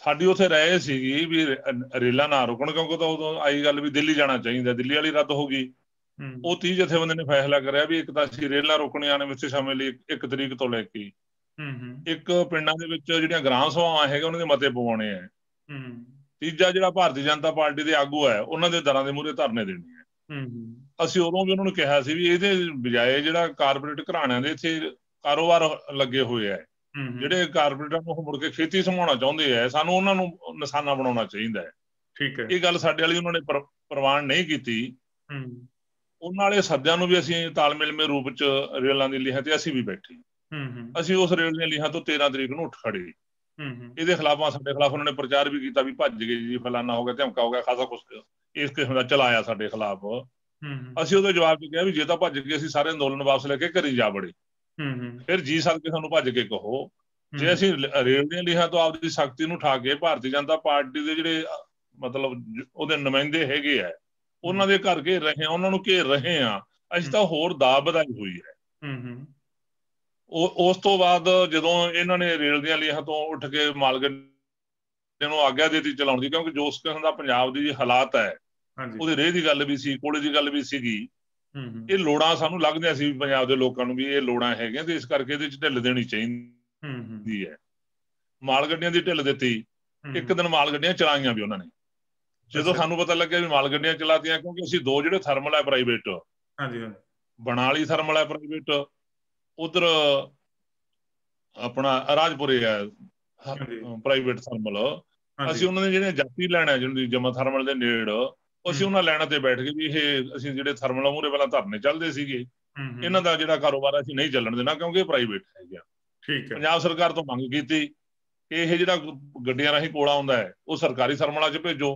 ਸਾਡੀ ਉੱਥੇ ਰਹੇ ਸੀਗੀ ਵੀ ਰੇਲਾਂ ਨਾ ਰੁਕਣ, ਕਿਉਂਕਿ ਤਾਂ ਉਦੋਂ ਆਈ ਗੱਲ ਵੀ ਦਿੱਲੀ ਜਾਣਾ ਚਾਹੀਦਾ, ਦਿੱਲੀ ਵਾਲੀ ਰੱਦ ਹੋ ਗਈ। ਉਹ 30 ਜਥੇਬੰਦੀ ਨੇ ਫੈਸਲਾ ਕਰਿਆ ਵੀ ਇੱਕ ਤਾਂ ਅਸੀਂ ਰੇਲਾਂ ਰੋਕਣੀਆਂ ਨੇ ਵਿੱਚ ਸਮੇਂ ਲਈ 1 ਤਰੀਕ ਤੋਂ ਲੈ ਕੇ, ਇੱਕ ਪਿੰਡਾਂ ਦੇ ਵਿੱਚ ਜਿਹੜੀਆਂ ਗ੍ਰਾਮ ਸਭਾਵਾਂ ਹੈਗੇ ਉਹਨਾਂ ਦੇ ਮਤੇ ਪਵਾਉਣੇ ਆ, ਤੀਜਾ ਜਿਹੜਾ ਭਾਰਤੀ ਜਨਤਾ ਪਾਰਟੀ ਦੇ ਆਗੂ ਹੈ ਉਹਨਾਂ ਦੇ ਦਰਾਂ ਦੇ ਮੂਹਰੇ ਧਰਨੇ ਦੇਣੇ ਆ। ਅਸੀਂ ਉਦੋਂ ਵੀ ਉਹਨਾਂ ਨੂੰ ਕਿਹਾ ਸੀ ਵੀ ਇਹਦੇ ਬਜਾਏ ਜਿਹੜਾ ਕਾਰਪੋਰੇਟ ਘਰਾਣਿਆਂ ਦੇ ਇੱਥੇ ਕਾਰੋਬਾਰ ਲੱਗੇ ਹੋਏ ਆ, ਜਿਹੜੇ ਕਾਰਪੋਰੇਟਾਂ ਨੂੰ ਮੁੜ ਕੇ ਖੇਤੀ ਸੰਭਾਉਣਾ ਚਾਹੁੰਦੇ ਆ, ਸਾਨੂੰ ਉਹਨਾਂ ਨੂੰ ਨਿਸ਼ਾਨਾ ਬਣਾਉਣਾ ਚਾਹੀਦਾ ਹੈ। ਠੀਕ ਹੈ, ਇਹ ਗੱਲ ਸਾਡੇ ਵਾਲੀ ਉਹਨਾਂ ਨੇ ਪ੍ਰਵਾਨ ਨਹੀਂ ਕੀਤੀ। ਉਹਨਾਂ ਵਾਲੇ ਸੱਦਿਆਂ ਨੂੰ ਵੀ ਅਸੀਂ ਤਾਲਮੇਲਮੇ ਰੂਪ ਚ ਰੇਲਾਂ ਦੀ ਲੀਹਾਂ ਤੇ ਅਸੀਂ ਵੀ ਬੈਠੇ। ਅਸੀਂ ਉਸ ਰੇਲ ਦੀਆਂ ਲੀਹਾਂ ਤੋਂ 13 ਤਰੀਕ ਨੂੰ ਉੱਠ ਖੜੇ। ਇਹਦੇ ਖਿਲਾਫ ਸਾਡੇ ਖਿਲਾਫ ਉਹਨਾਂ ਨੇ ਪ੍ਰਚਾਰ ਵੀ ਕੀਤਾ ਵੀ ਭੱਜ ਗਏ ਜੀ, ਫਲਾਨਾ ਹੋ ਗਿਆ, ਧਮਕਾ ਹੋ ਗਿਆ, ਖਾਸਾ ਕੁਛ ਇਸ ਕਿਸਮ ਦਾ ਚਲਾਇਆ ਸਾਡੇ ਖਿਲਾਫ। ਅਸੀਂ ਉਹਦੇ ਜਵਾਬ ਚ ਕਿਹਾ ਵੀ ਜੇ ਤਾਂ ਭੱਜ ਗਏ ਅਸੀਂ ਸਾਰੇ ਅੰਦੋਲਨ ਵਾਪਸ ਲੈ ਕੇ ਘਰੀ ਜਾ ਵੜੇ, ਫਿਰ ਜੀ ਸਦ ਕੇ ਸਾਨੂੰ ਭੱਜ ਕੇ ਕਹੋ। ਜੇ ਅਸੀਂ ਰੇਲ ਦੀਆਂ ਲੀਹਾਂ ਤੋਂ ਆਪਦੀ ਸ਼ਕਤੀ ਨੂੰ ਉਠਾ ਕੇ ਭਾਰਤੀ ਜਨਤਾ ਪਾਰਟੀ ਦੇ ਜਿਹੜੇ ਮਤਲਬ ਉਹਦੇ ਨੁਮਾਇੰਦੇ ਹੈਗੇ ਆ ਉਹਨਾਂ ਦੇ ਘਰ ਘੇਰ ਰਹੇ ਆ, ਉਹਨਾਂ ਨੂੰ ਘੇਰ ਰਹੇ ਆ, ਅਸੀਂ ਤਾਂ ਹੋਰ ਦਾਅ ਵਧਾਈ ਹੋਈ ਹੈ। ਉਸ ਤੋਂ ਬਾਅਦ ਜਦੋਂ ਇਹਨਾਂ ਨੇ ਰੇਲ ਦੀਆਂ ਲੀਹਾਂ ਤੋਂ ਉੱਠ ਕੇ ਮਾਲ ਗੱਡੀਆਂ ਨੂੰ ਆਗਿਆ ਦਿੱਤੀ ਚਲਾਉਣ ਦੀ, ਕਿਉਂਕਿ ਜੋ ਕਿਸਮ ਦਾ ਪੰਜਾਬ ਦੀ ਹਾਲਾਤ ਹੈ, ਉਹਦੇ ਰੇਹ ਦੀ ਗੱਲ ਵੀ ਸੀ, ਕੋਲੇ ਦੀ ਗੱਲ ਵੀ ਸੀਗੀ। ਇਹ ਲੋੜਾਂ ਸਾਨੂੰ ਲੱਗਦੀਆਂ ਸੀ ਪੰਜਾਬ ਦੇ ਲੋਕਾਂ ਨੂੰ ਵੀ ਇਹ ਲੋੜਾਂ ਹੈਗੀਆਂ ਤੇ ਇਸ ਕਰਕੇ ਇਹਦੇ ਚ ਢਿੱਲ ਦੇਣੀ ਚਾਹੀਦੀ ਹੈ। ਮਾਲ ਗੱਡੀਆਂ ਦੀ ਢਿੱਲ ਦਿੱਤੀ। ਇੱਕ ਦਿਨ ਮਾਲ ਗੱਡੀਆਂ ਚਲਾਈਆਂ ਵੀ ਉਹਨਾਂ ਨੇ। ਜਦੋਂ ਸਾਨੂੰ ਪਤਾ ਲੱਗਿਆ ਵੀ ਮਾਲ ਗੱਡੀਆਂ ਚਲਾਤੀਆਂ, ਕਿਉਂਕਿ ਅਸੀਂ 2 ਜਿਹੜੇ ਥਰਮਲ ਹੈ ਪ੍ਰਾਈਵੇਟ, ਬਣਾਲੀ ਥਰਮਲ ਹੈ ਪ੍ਰਾਈਵੇਟ, ਉਧਰ ਆਪਣਾ ਰਾਜਪੁਰੇ ਹੈ ਪ੍ਰਾਈਵੇਟ ਥਰਮਲ, ਅਸੀਂ ਉਹਨਾਂ ਦੇ ਜਿਹੜੇ ਜਾਤੀ ਲੈਣਾ ਜਿਹੜੀ ਜਮਾ ਥਰਮਲ ਦੇ ਨੇੜ, ਅਸੀਂ ਉਹਨਾਂ ਲੈਣਾ ਤੇ ਬੈਠ ਗਏ ਵੀ ਇਹ ਅਸੀਂ ਜਿਹੜੇ ਥਰਮਲਾਂ ਮੂਹਰੇ ਪਹਿਲਾਂ ਧਰਨੇ ਚੱਲਦੇ ਸੀਗੇ, ਇਹਨਾਂ ਦਾ ਜਿਹੜਾ ਕਾਰੋਬਾਰ ਅਸੀਂ ਨਹੀਂ ਚੱਲਣ ਦੇਣਾ ਕਿਉਂਕਿ ਇਹ ਪ੍ਰਾਈਵੇਟ ਹੈਗਾ। ਪੰਜਾਬ ਸਰਕਾਰ ਤੋਂ ਮੰਗ ਕੀਤੀ ਕਿ ਇਹ ਜਿਹੜਾ ਗੱਡੀਆਂ ਰਾਹੀਂ ਕੋਲਾ ਆਉਂਦਾ ਹੈ ਉਹ ਸਰਕਾਰੀ ਥਰਮਲਾਂ 'ਚ ਭੇਜੋ।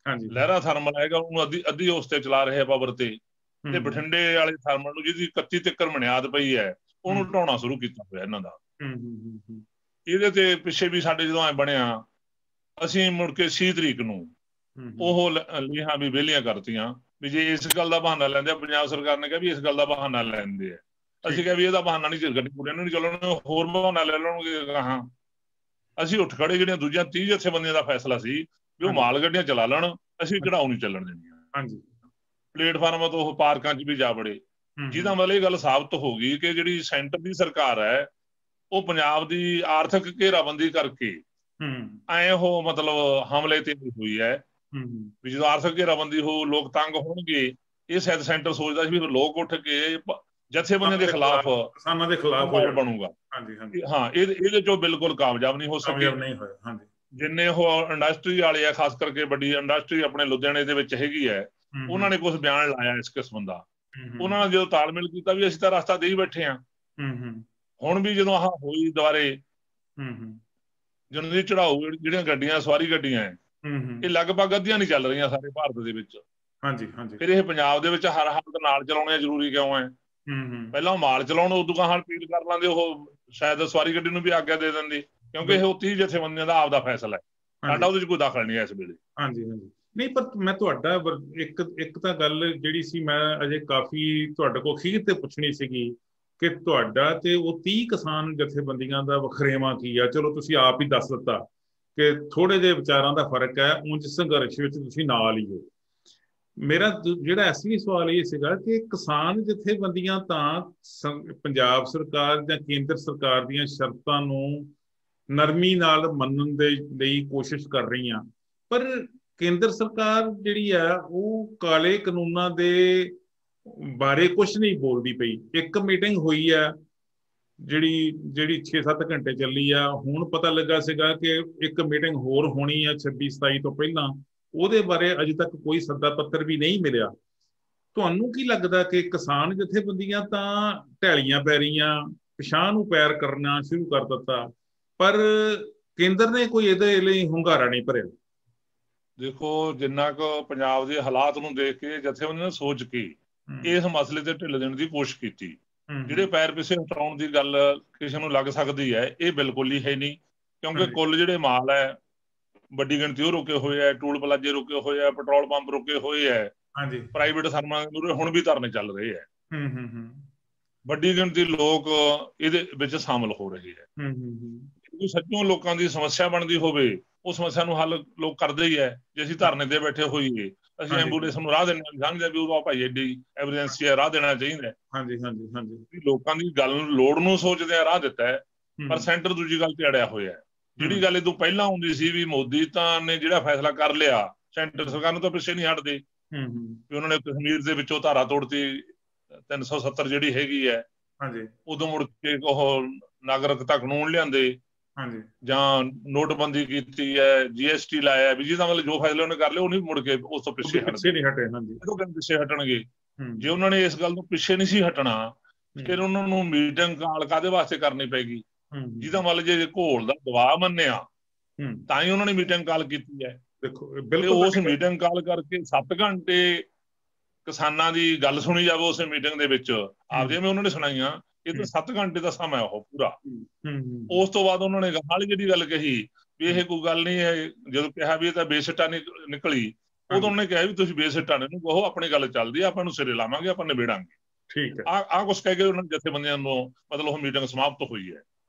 ਲਹਿਰਾ ਥਰਮਲ ਹੈਗਾ ਉਹਨੂੰ ਅੱਧੀ ਉਸ ਤੇ ਚਲਾ ਰਹੇ ਪਾਵਰ ਤੇ ਬਠਿੰਡੇ ਵਾਲੇ ਥਰਮਲ ਨੂੰ ਜਿਹਦੀ 31 ਤੱਕ ਮਨਿਆਦ ਪਈ ਹੈ ਉਹਨੂੰ ਢਾਉਣਾ ਸ਼ੁਰੂ ਕੀਤਾ ਹੋਇਆ ਇਹਨਾਂ ਦਾ। ਇਹਦੇ ਤੇ ਪਿੱਛੇ ਵੀ ਸਾਡੇ ਜਦੋਂ ਐ ਬਣਿਆ, ਅਸੀਂ ਮੁੜ ਕੇ 6 ਤਰੀਕ ਨੂੰ ਉਹ ਲੀਹਾਂ ਵੀ ਵਿਹਲੀਆਂ ਕਰਤੀਆਂ ਵੀ ਜੇ ਇਸ ਗੱਲ ਦਾ ਬਹਾਨਾ ਲੈਂਦੇ ਆ। ਪੰਜਾਬ ਸਰਕਾਰ ਨੇ ਕਿਹਾ ਵੀ ਇਸ ਗੱਲ ਦਾ ਬਹਾਨਾ ਲੈਂਦੇ ਆ। ਅਸੀਂ ਕਿਹਾ ਵੀ ਇਹਦਾ ਬਹਾਨਾ ਨਹੀਂ, ਗੱਡੀ ਕੁੜੀਆਂ ਨੂੰ ਨਹੀਂ ਚੱਲਣ, ਹੋਰ ਬਹਾਨਾ ਲੈ ਲੈਣਗੇ। ਹਾਂ, ਅਸੀਂ ਉੱਠ ਖੜੇ। ਜਿਹੜੀਆਂ ਦੂਜੀਆਂ 30 ਜਥੇਬੰਦੀਆਂ ਦਾ ਫੈਸਲਾ ਸੀ ਵੀ ਉਹ ਮਾਲ ਗੱਡੀਆਂ ਚਲਾ ਲੈਣ, ਅਸੀਂ ਚੜਾਊ ਨਹੀਂ ਚੱਲਣ ਦੇਣੀਆਂ। ਪਲੇਟਫਾਰਮਾਂ ਤੋਂ ਉਹ ਪਾਰਕਾਂ 'ਚ ਵੀ ਜਾ ਵੜੇ, ਜਿਹਦਾ ਮਤਲਬ ਇਹ ਗੱਲ ਸਾਬਤ ਹੋ ਗਈ ਕਿ ਜਿਹੜੀ ਸੈਂਟਰ ਦੀ ਸਰਕਾਰ ਹੈ ਉਹ ਪੰਜਾਬ ਦੀ ਆਰਥਿਕ ਘੇਰਾਬੰਦੀ ਕਰਕੇ ਐ ਉਹ ਮਤਲਬ ਹਮਲੇ ਤੇ ਹੋਈ ਹੈ ਵੀ ਜਦੋਂ ਆਰਥਿਕ ਘੇਰਾਬੰਦੀ ਹੋ ਲੋਕ ਤੰਗ ਹੋਣਗੇ। ਇਹ ਸ਼ਾਇਦ ਸੈਂਟਰ ਸੋਚਦਾ ਸੀ ਵੀ ਲੋਕ ਉੱਠ ਕੇ ਜਥੇਬੰਦੀਆਂ ਦੇ ਖਿਲਾਫ, ਕਿਸਾਨਾਂ ਦੇ ਖਿਲਾਫ ਬਣੂਗਾ। ਹਾਂ, ਇਹਦੇ ਚੋਂ ਬਿਲਕੁਲ ਕਾਮਯਾਬ ਨਹੀਂ ਹੋ ਸਕੇ। ਜਿੰਨੇ ਉਹ ਇੰਡਸਟਰੀ ਵਾਲੇ ਆ, ਖਾਸ ਕਰਕੇ ਵੱਡੀ ਇੰਡਸਟਰੀ ਆਪਣੇ ਲੁਧਿਆਣੇ ਦੇ ਵਿੱਚ ਹੈਗੀ ਹੈ, ਉਹਨਾਂ ਨੇ ਕੁਝ ਬਿਆਨ ਲਾਇਆ ਇਸ ਕਿਸਮ ਦਾ। ਉਹਨਾਂ ਨਾਲ ਜਦੋਂ ਤਾਲਮੇਲ ਕੀਤਾ ਵੀ ਅਸੀਂ ਤਾਂ ਰਸਤਾ ਦੇ ਹੀ ਬੈਠੇ ਹਾਂ। ਹੁਣ ਵੀ ਜਦੋਂ ਆਹ ਹੋਈ ਦੁਬਾਰੇ ਜਦੋਂ ਦੀ ਚੜਾਊ, ਜਿਹੜੀਆਂ ਗੱਡੀਆਂ ਸਵਾਰੀ ਗੱਡੀਆਂ ਹੈ ਇਹ ਲਗਭਗ ਅੱਧੀਆਂ ਨਹੀਂ ਚੱਲ ਰਹੀਆਂ ਸਾਰੇ ਭਾਰਤ ਦੇ ਵਿੱਚ। ਫਿਰ ਇਹ ਪੰਜਾਬ ਦੇ ਵਿੱਚ ਹਰ ਹਾਲਤ ਨਾਲ ਚਲਾਉਣੇ ਜ਼ਰੂਰੀ ਕਿਉਂ ਹੈ? ਪਹਿਲਾਂ ਉਹ ਮਾਲ ਚਲਾਉਣ, ਉਦੋਂ ਗਾਹਾਂ ਅਪੀਲ ਕਰ ਲੈਂਦੇ, ਉਹ ਸ਼ਾਇਦ ਸਵਾਰੀ ਗੱਡੀ ਨੂੰ ਵੀ ਆਗਿਆ ਦੇ ਦਿੰਦੇ, ਕਿਉਂਕਿ ਇਹ 30 ਜਥੇਬੰਦੀਆਂ ਦਾ ਆਪਦਾ ਫੈਸਲਾ ਹੈ, ਸਾਡਾ ਉਹਦੇ 'ਚ ਕੋਈ ਦਖਲ ਨਹੀਂ ਹੈ ਇਸ ਵੇਲੇ। ਨਹੀਂ, ਪਰ ਮੈਂ ਤੁਹਾਡਾ ਇੱਕ ਤਾਂ ਗੱਲ ਜਿਹੜੀ ਸੀ ਮੈਂ ਅਜੇ ਕਾਫੀ ਤੁਹਾਡੇ ਕੋਲ ਅਖੀਰ ਤੇ ਪੁੱਛਣੀ ਸੀਗੀ ਕਿ ਤੁਹਾਡਾ ਤੇ ਉਹ 30 ਕਿਸਾਨ ਜਥੇਬੰਦੀਆਂ ਦਾ ਵਖਰੇਵਾਂ ਕੀ ਆ। ਚਲੋ ਤੁਸੀਂ ਆਪ ਹੀ ਦੱਸ ਦਿੱਤਾ ਕਿ ਥੋੜੇ ਜਿਹੇ ਵਿਚਾਰਾਂ ਦਾ ਫਰਕ ਹੈ, ਉਂਝ ਸੰਘਰਸ਼ ਵਿੱਚ ਤੁਸੀਂ ਨਾਲ ਹੀ ਹੋ। ਮੇਰਾ ਜਿਹੜਾ ਅਸਲੀ ਸਵਾਲ ਇਹ ਸੀਗਾ ਕਿ ਕਿਸਾਨ ਜਥੇਬੰਦੀਆਂ ਤਾਂ ਪੰਜਾਬ ਸਰਕਾਰ ਜਾਂ ਕੇਂਦਰ ਸਰਕਾਰ ਦੀਆਂ ਸ਼ਰਤਾਂ ਨੂੰ ਨਰਮੀ ਨਾਲ ਮੰਨਣ ਦੇ ਲਈ ਕੋਸ਼ਿਸ਼ ਕਰ ਰਹੀਆਂ, ਪਰ ਕੇਂਦਰ ਸਰਕਾਰ ਜਿਹੜੀ ਆ ਉਹ ਕਾਲੇ ਕਾਨੂੰਨਾਂ ਦੇ ਬਾਰੇ ਕੁਛ ਨਹੀਂ ਬੋਲਦੀ ਪਈ। ਇੱਕ ਮੀਟਿੰਗ ਹੋਈ ਆ ਜਿਹੜੀ 6-7 ਘੰਟੇ ਚੱਲੀ ਆ, ਹੁਣ ਪਤਾ ਲੱਗਾ ਸੀਗਾ ਕਿ ਇੱਕ ਮੀਟਿੰਗ ਹੋਰ ਹੋਣੀ ਆ 26-27 ਤੋਂ ਪਹਿਲਾਂ, ਉਹਦੇ ਬਾਰੇ ਅਜੇ ਤੱਕ ਕੋਈ ਸੱਦਾ ਪੱਤਰ ਵੀ ਨਹੀਂ ਮਿਲਿਆ। ਤੁਹਾਨੂੰ ਕੀ ਲੱਗਦਾ ਕਿ ਕਿਸਾਨ ਜਥੇਬੰਦੀਆਂ ਤਾਂ ਢੈਲੀਆਂ ਪੈ ਰਹੀਆਂ, ਪਿਛਾਂਹ ਨੂੰ ਪੈਰ ਕਰਨਾ ਸ਼ੁਰੂ ਕਰ ਦਿੱਤਾ, ਪਰ ਕੇਂਦਰ ਨੇ ਕੋਈ ਇਹਦੇ ਲਈ ਹੁੰਗਾਰਾ ਨਹੀਂ ਭਰਿਆ? ਦੇਖੋ, ਜਿੰਨਾ ਕੁ ਪੰਜਾਬ ਦੇ ਹਾਲਾਤ ਨੂੰ ਦੇਖ ਕੇ ਜਥੇਬੰਦੀਆਂ ਨੇ ਸੋਚ ਕੇ ਇਸ ਮਸਲੇ ਤੇ ਢਿੱਲ ਦੇਣ ਦੀ ਕੋਸ਼ਿਸ਼ ਕੀਤੀ। ਜਿਹੜੇ ਪੈਰ ਪਿੱਛੇ ਹਟਾਉਣ ਦੀ ਗੱਲ ਕਿਸੇ ਨੂੰ ਲੱਗ ਸਕਦੀ ਹੈ, ਇਹ ਬਿਲਕੁਲ ਹੀ ਹੈ ਨਹੀਂ, ਕਿਉਂਕਿ ਕੁੱਲ ਜਿਹੜੇ ਮਾਲ ਹੈ ਵੱਡੀ ਗਿਣਤੀ ਉਹ ਰੁਕੇ ਹੋਏ ਹੈ, ਟੂਲ ਪਲਾਜੇ ਰੁਕੇ ਹੋਏ ਹੈ, ਪੈਟਰੋਲ ਪੰਪ ਰੁਕੇ ਹੋਏ ਹੈ, ਪ੍ਰਾਈਵੇਟ ਫਰਮਾਂ ਦੇ ਹੁਣ ਵੀ ਧਰਨੇ ਚੱਲ ਰਹੇ ਹੈ। ਵੱਡੀ ਗਿਣਤੀ ਲੋਕ ਇਹਦੇ ਵਿੱਚ ਸ਼ਾਮਲ ਹੋ ਰਹੇ ਹੈ। ਕੋਈ ਸੱਚੋਂ ਲੋਕਾਂ ਦੀ ਸਮੱਸਿਆ ਬਣਦੀ ਹੋਵੇ, ਉਹ ਸਮੱਸਿਆ ਨੂੰ ਹੱਲ ਲੋਕ ਕਰਦੇ ਹੀ ਹੈ। ਜੇ ਅਸੀਂ ਧਰਨੇ ਤੇ ਬੈਠੇ ਹੋਈਏ, ਅਸੀਂ ਐਂਬੂਲੈਂਸ ਨੂੰ ਰਾਹ ਦੇਣਾ ਸਮਝਦੇ ਵੀ ਉਹ ਭਾਈ ਐਡੀ ਐਮਰਜੈਂਸੀ ਹੈ, ਰਾਹ ਦੇਣਾ ਚਾਹੀਦਾ। ਲੋਕਾਂ ਦੀ ਗੱਲ ਲੋੜ ਨੂੰ ਸੋਚਦੇ ਆ ਰਾਹ ਦਿੱਤਾ ਹੈ, ਪਰ ਸੈਂਟਰ ਦੂਜੀ ਗੱਲ ਤੇ ਅੜਿਆ ਹੋਇਆ ਹੈ। ਜਿਹੜੀ ਗੱਲ ਇਹ ਤੋਂ ਪਹਿਲਾਂ ਹੁੰਦੀ ਸੀ ਵੀ ਮੋਦੀ ਤਾਂ ਨੇ ਜਿਹੜਾ ਫੈਸਲਾ ਕਰ ਲਿਆ, ਸੈਂਟਰ ਸਰਕਾਰ ਨੂੰ ਤਾਂ ਪਿੱਛੇ ਨਹੀਂ ਹਟਦੇ ਵੀ ਉਹਨਾਂ ਨੇ ਕਸ਼ਮੀਰ ਦੇ ਵਿੱਚੋਂ ਧਾਰਾ ਤੋੜਤੀ 370 ਜਿਹੜੀ ਹੈਗੀ ਹੈ, ਉਦੋਂ ਮੁੜ ਕੇ ਉਹ ਨਾਗਰਿਕਤਾ ਕਾਨੂੰਨ ਲਿਆਂਦੇ ਜਾਂ ਨੋਟਬੰਦੀ ਕੀਤੀ ਹੈ, GST ਲਾਇਆ, ਵੀ ਜਿਹਦਾ ਮਤਲਬ ਜੋ ਫੈਸਲੇ ਉਹਨੇ ਕਰ ਲਿਆ ਉਹ ਨਹੀਂ ਮੁੜ ਕੇ ਉਸ ਤੋਂ ਪਿੱਛੇ ਪਿੱਛੇ ਹਟਣਗੇ। ਜੇ ਉਹਨਾਂ ਨੇ ਇਸ ਗੱਲ ਤੋਂ ਪਿੱਛੇ ਨਹੀਂ ਸੀ ਹਟਣਾ, ਫਿਰ ਉਹਨਾਂ ਨੂੰ ਮੀਟਿੰਗ ਕਾਲ ਕਾਹਦੇ ਵਾਸਤੇ ਕਰਨੀ ਪੈਗੀ? ਜਿਹਦਾ ਮਤਲਬ ਜੇ ਘੋਲ ਦਾ ਦਬਾਅ ਮੰਨਿਆ ਤਾਂ ਹੀ ਉਹਨਾਂ ਨੇ ਮੀਟਿੰਗ ਕਾਲ ਕੀਤੀ ਹੈ। ਉਸ ਮੀਟਿੰਗ ਕਾਲ ਕਰਕੇ 7 ਘੰਟੇ ਕਿਸਾਨਾਂ ਦੀ ਗੱਲ ਸੁਣੀ ਜਾਵੇ ਉਸ ਮੀਟਿੰਗ ਦੇ ਵਿੱਚ, ਆਪ ਜਿਵੇਂ ਉਹਨਾਂ ਨੇ ਸੁਣਾਈਆਂ, ਇਹ ਤਾਂ 7 ਘੰਟੇ ਦਾ ਸਮਾਂ ਉਹ ਪੂਰਾ। ਉਸ ਤੋਂ ਬਾਅਦ ਉਹਨਾਂ ਨੇ ਗਾਹਾਂ ਜਿਹੜੀ ਗੱਲ ਕਹੀ ਵੀ ਇਹ ਕੋਈ ਗੱਲ ਨਹੀਂ ਹੈ, ਜਦੋਂ ਕਿਹਾ ਵੀ ਇਹ ਤਾਂ ਬੇਸਿੱਟਾ ਨਿਕਲੀ, ਉਦੋਂ ਉਹਨੇ ਕਿਹਾ ਵੀ ਤੁਸੀਂ ਬੇਸਿੱਟਾ ਨਹੀਂ ਕਹੋ, ਆਪਣੀ ਗੱਲ ਚੱਲਦੀ ਆ, ਆਪਾਂ ਨੂੰ ਸਿਰੇ ਲਾਵਾਂਗੇ, ਆਪਾਂ ਨਿਬੇੜਾਂਗੇ। ਠੀਕ ਹੈ, ਆਹ ਕੁਛ ਕਹਿ ਕੇ ਉਹਨਾਂ ਜਥੇਬੰਦੀਆਂ ਨੂੰ ਮਤਲਬ ਉਹ ਮੀਟਿੰਗ ਸਮਾਪਤ ਹੋਈ ਹੈ।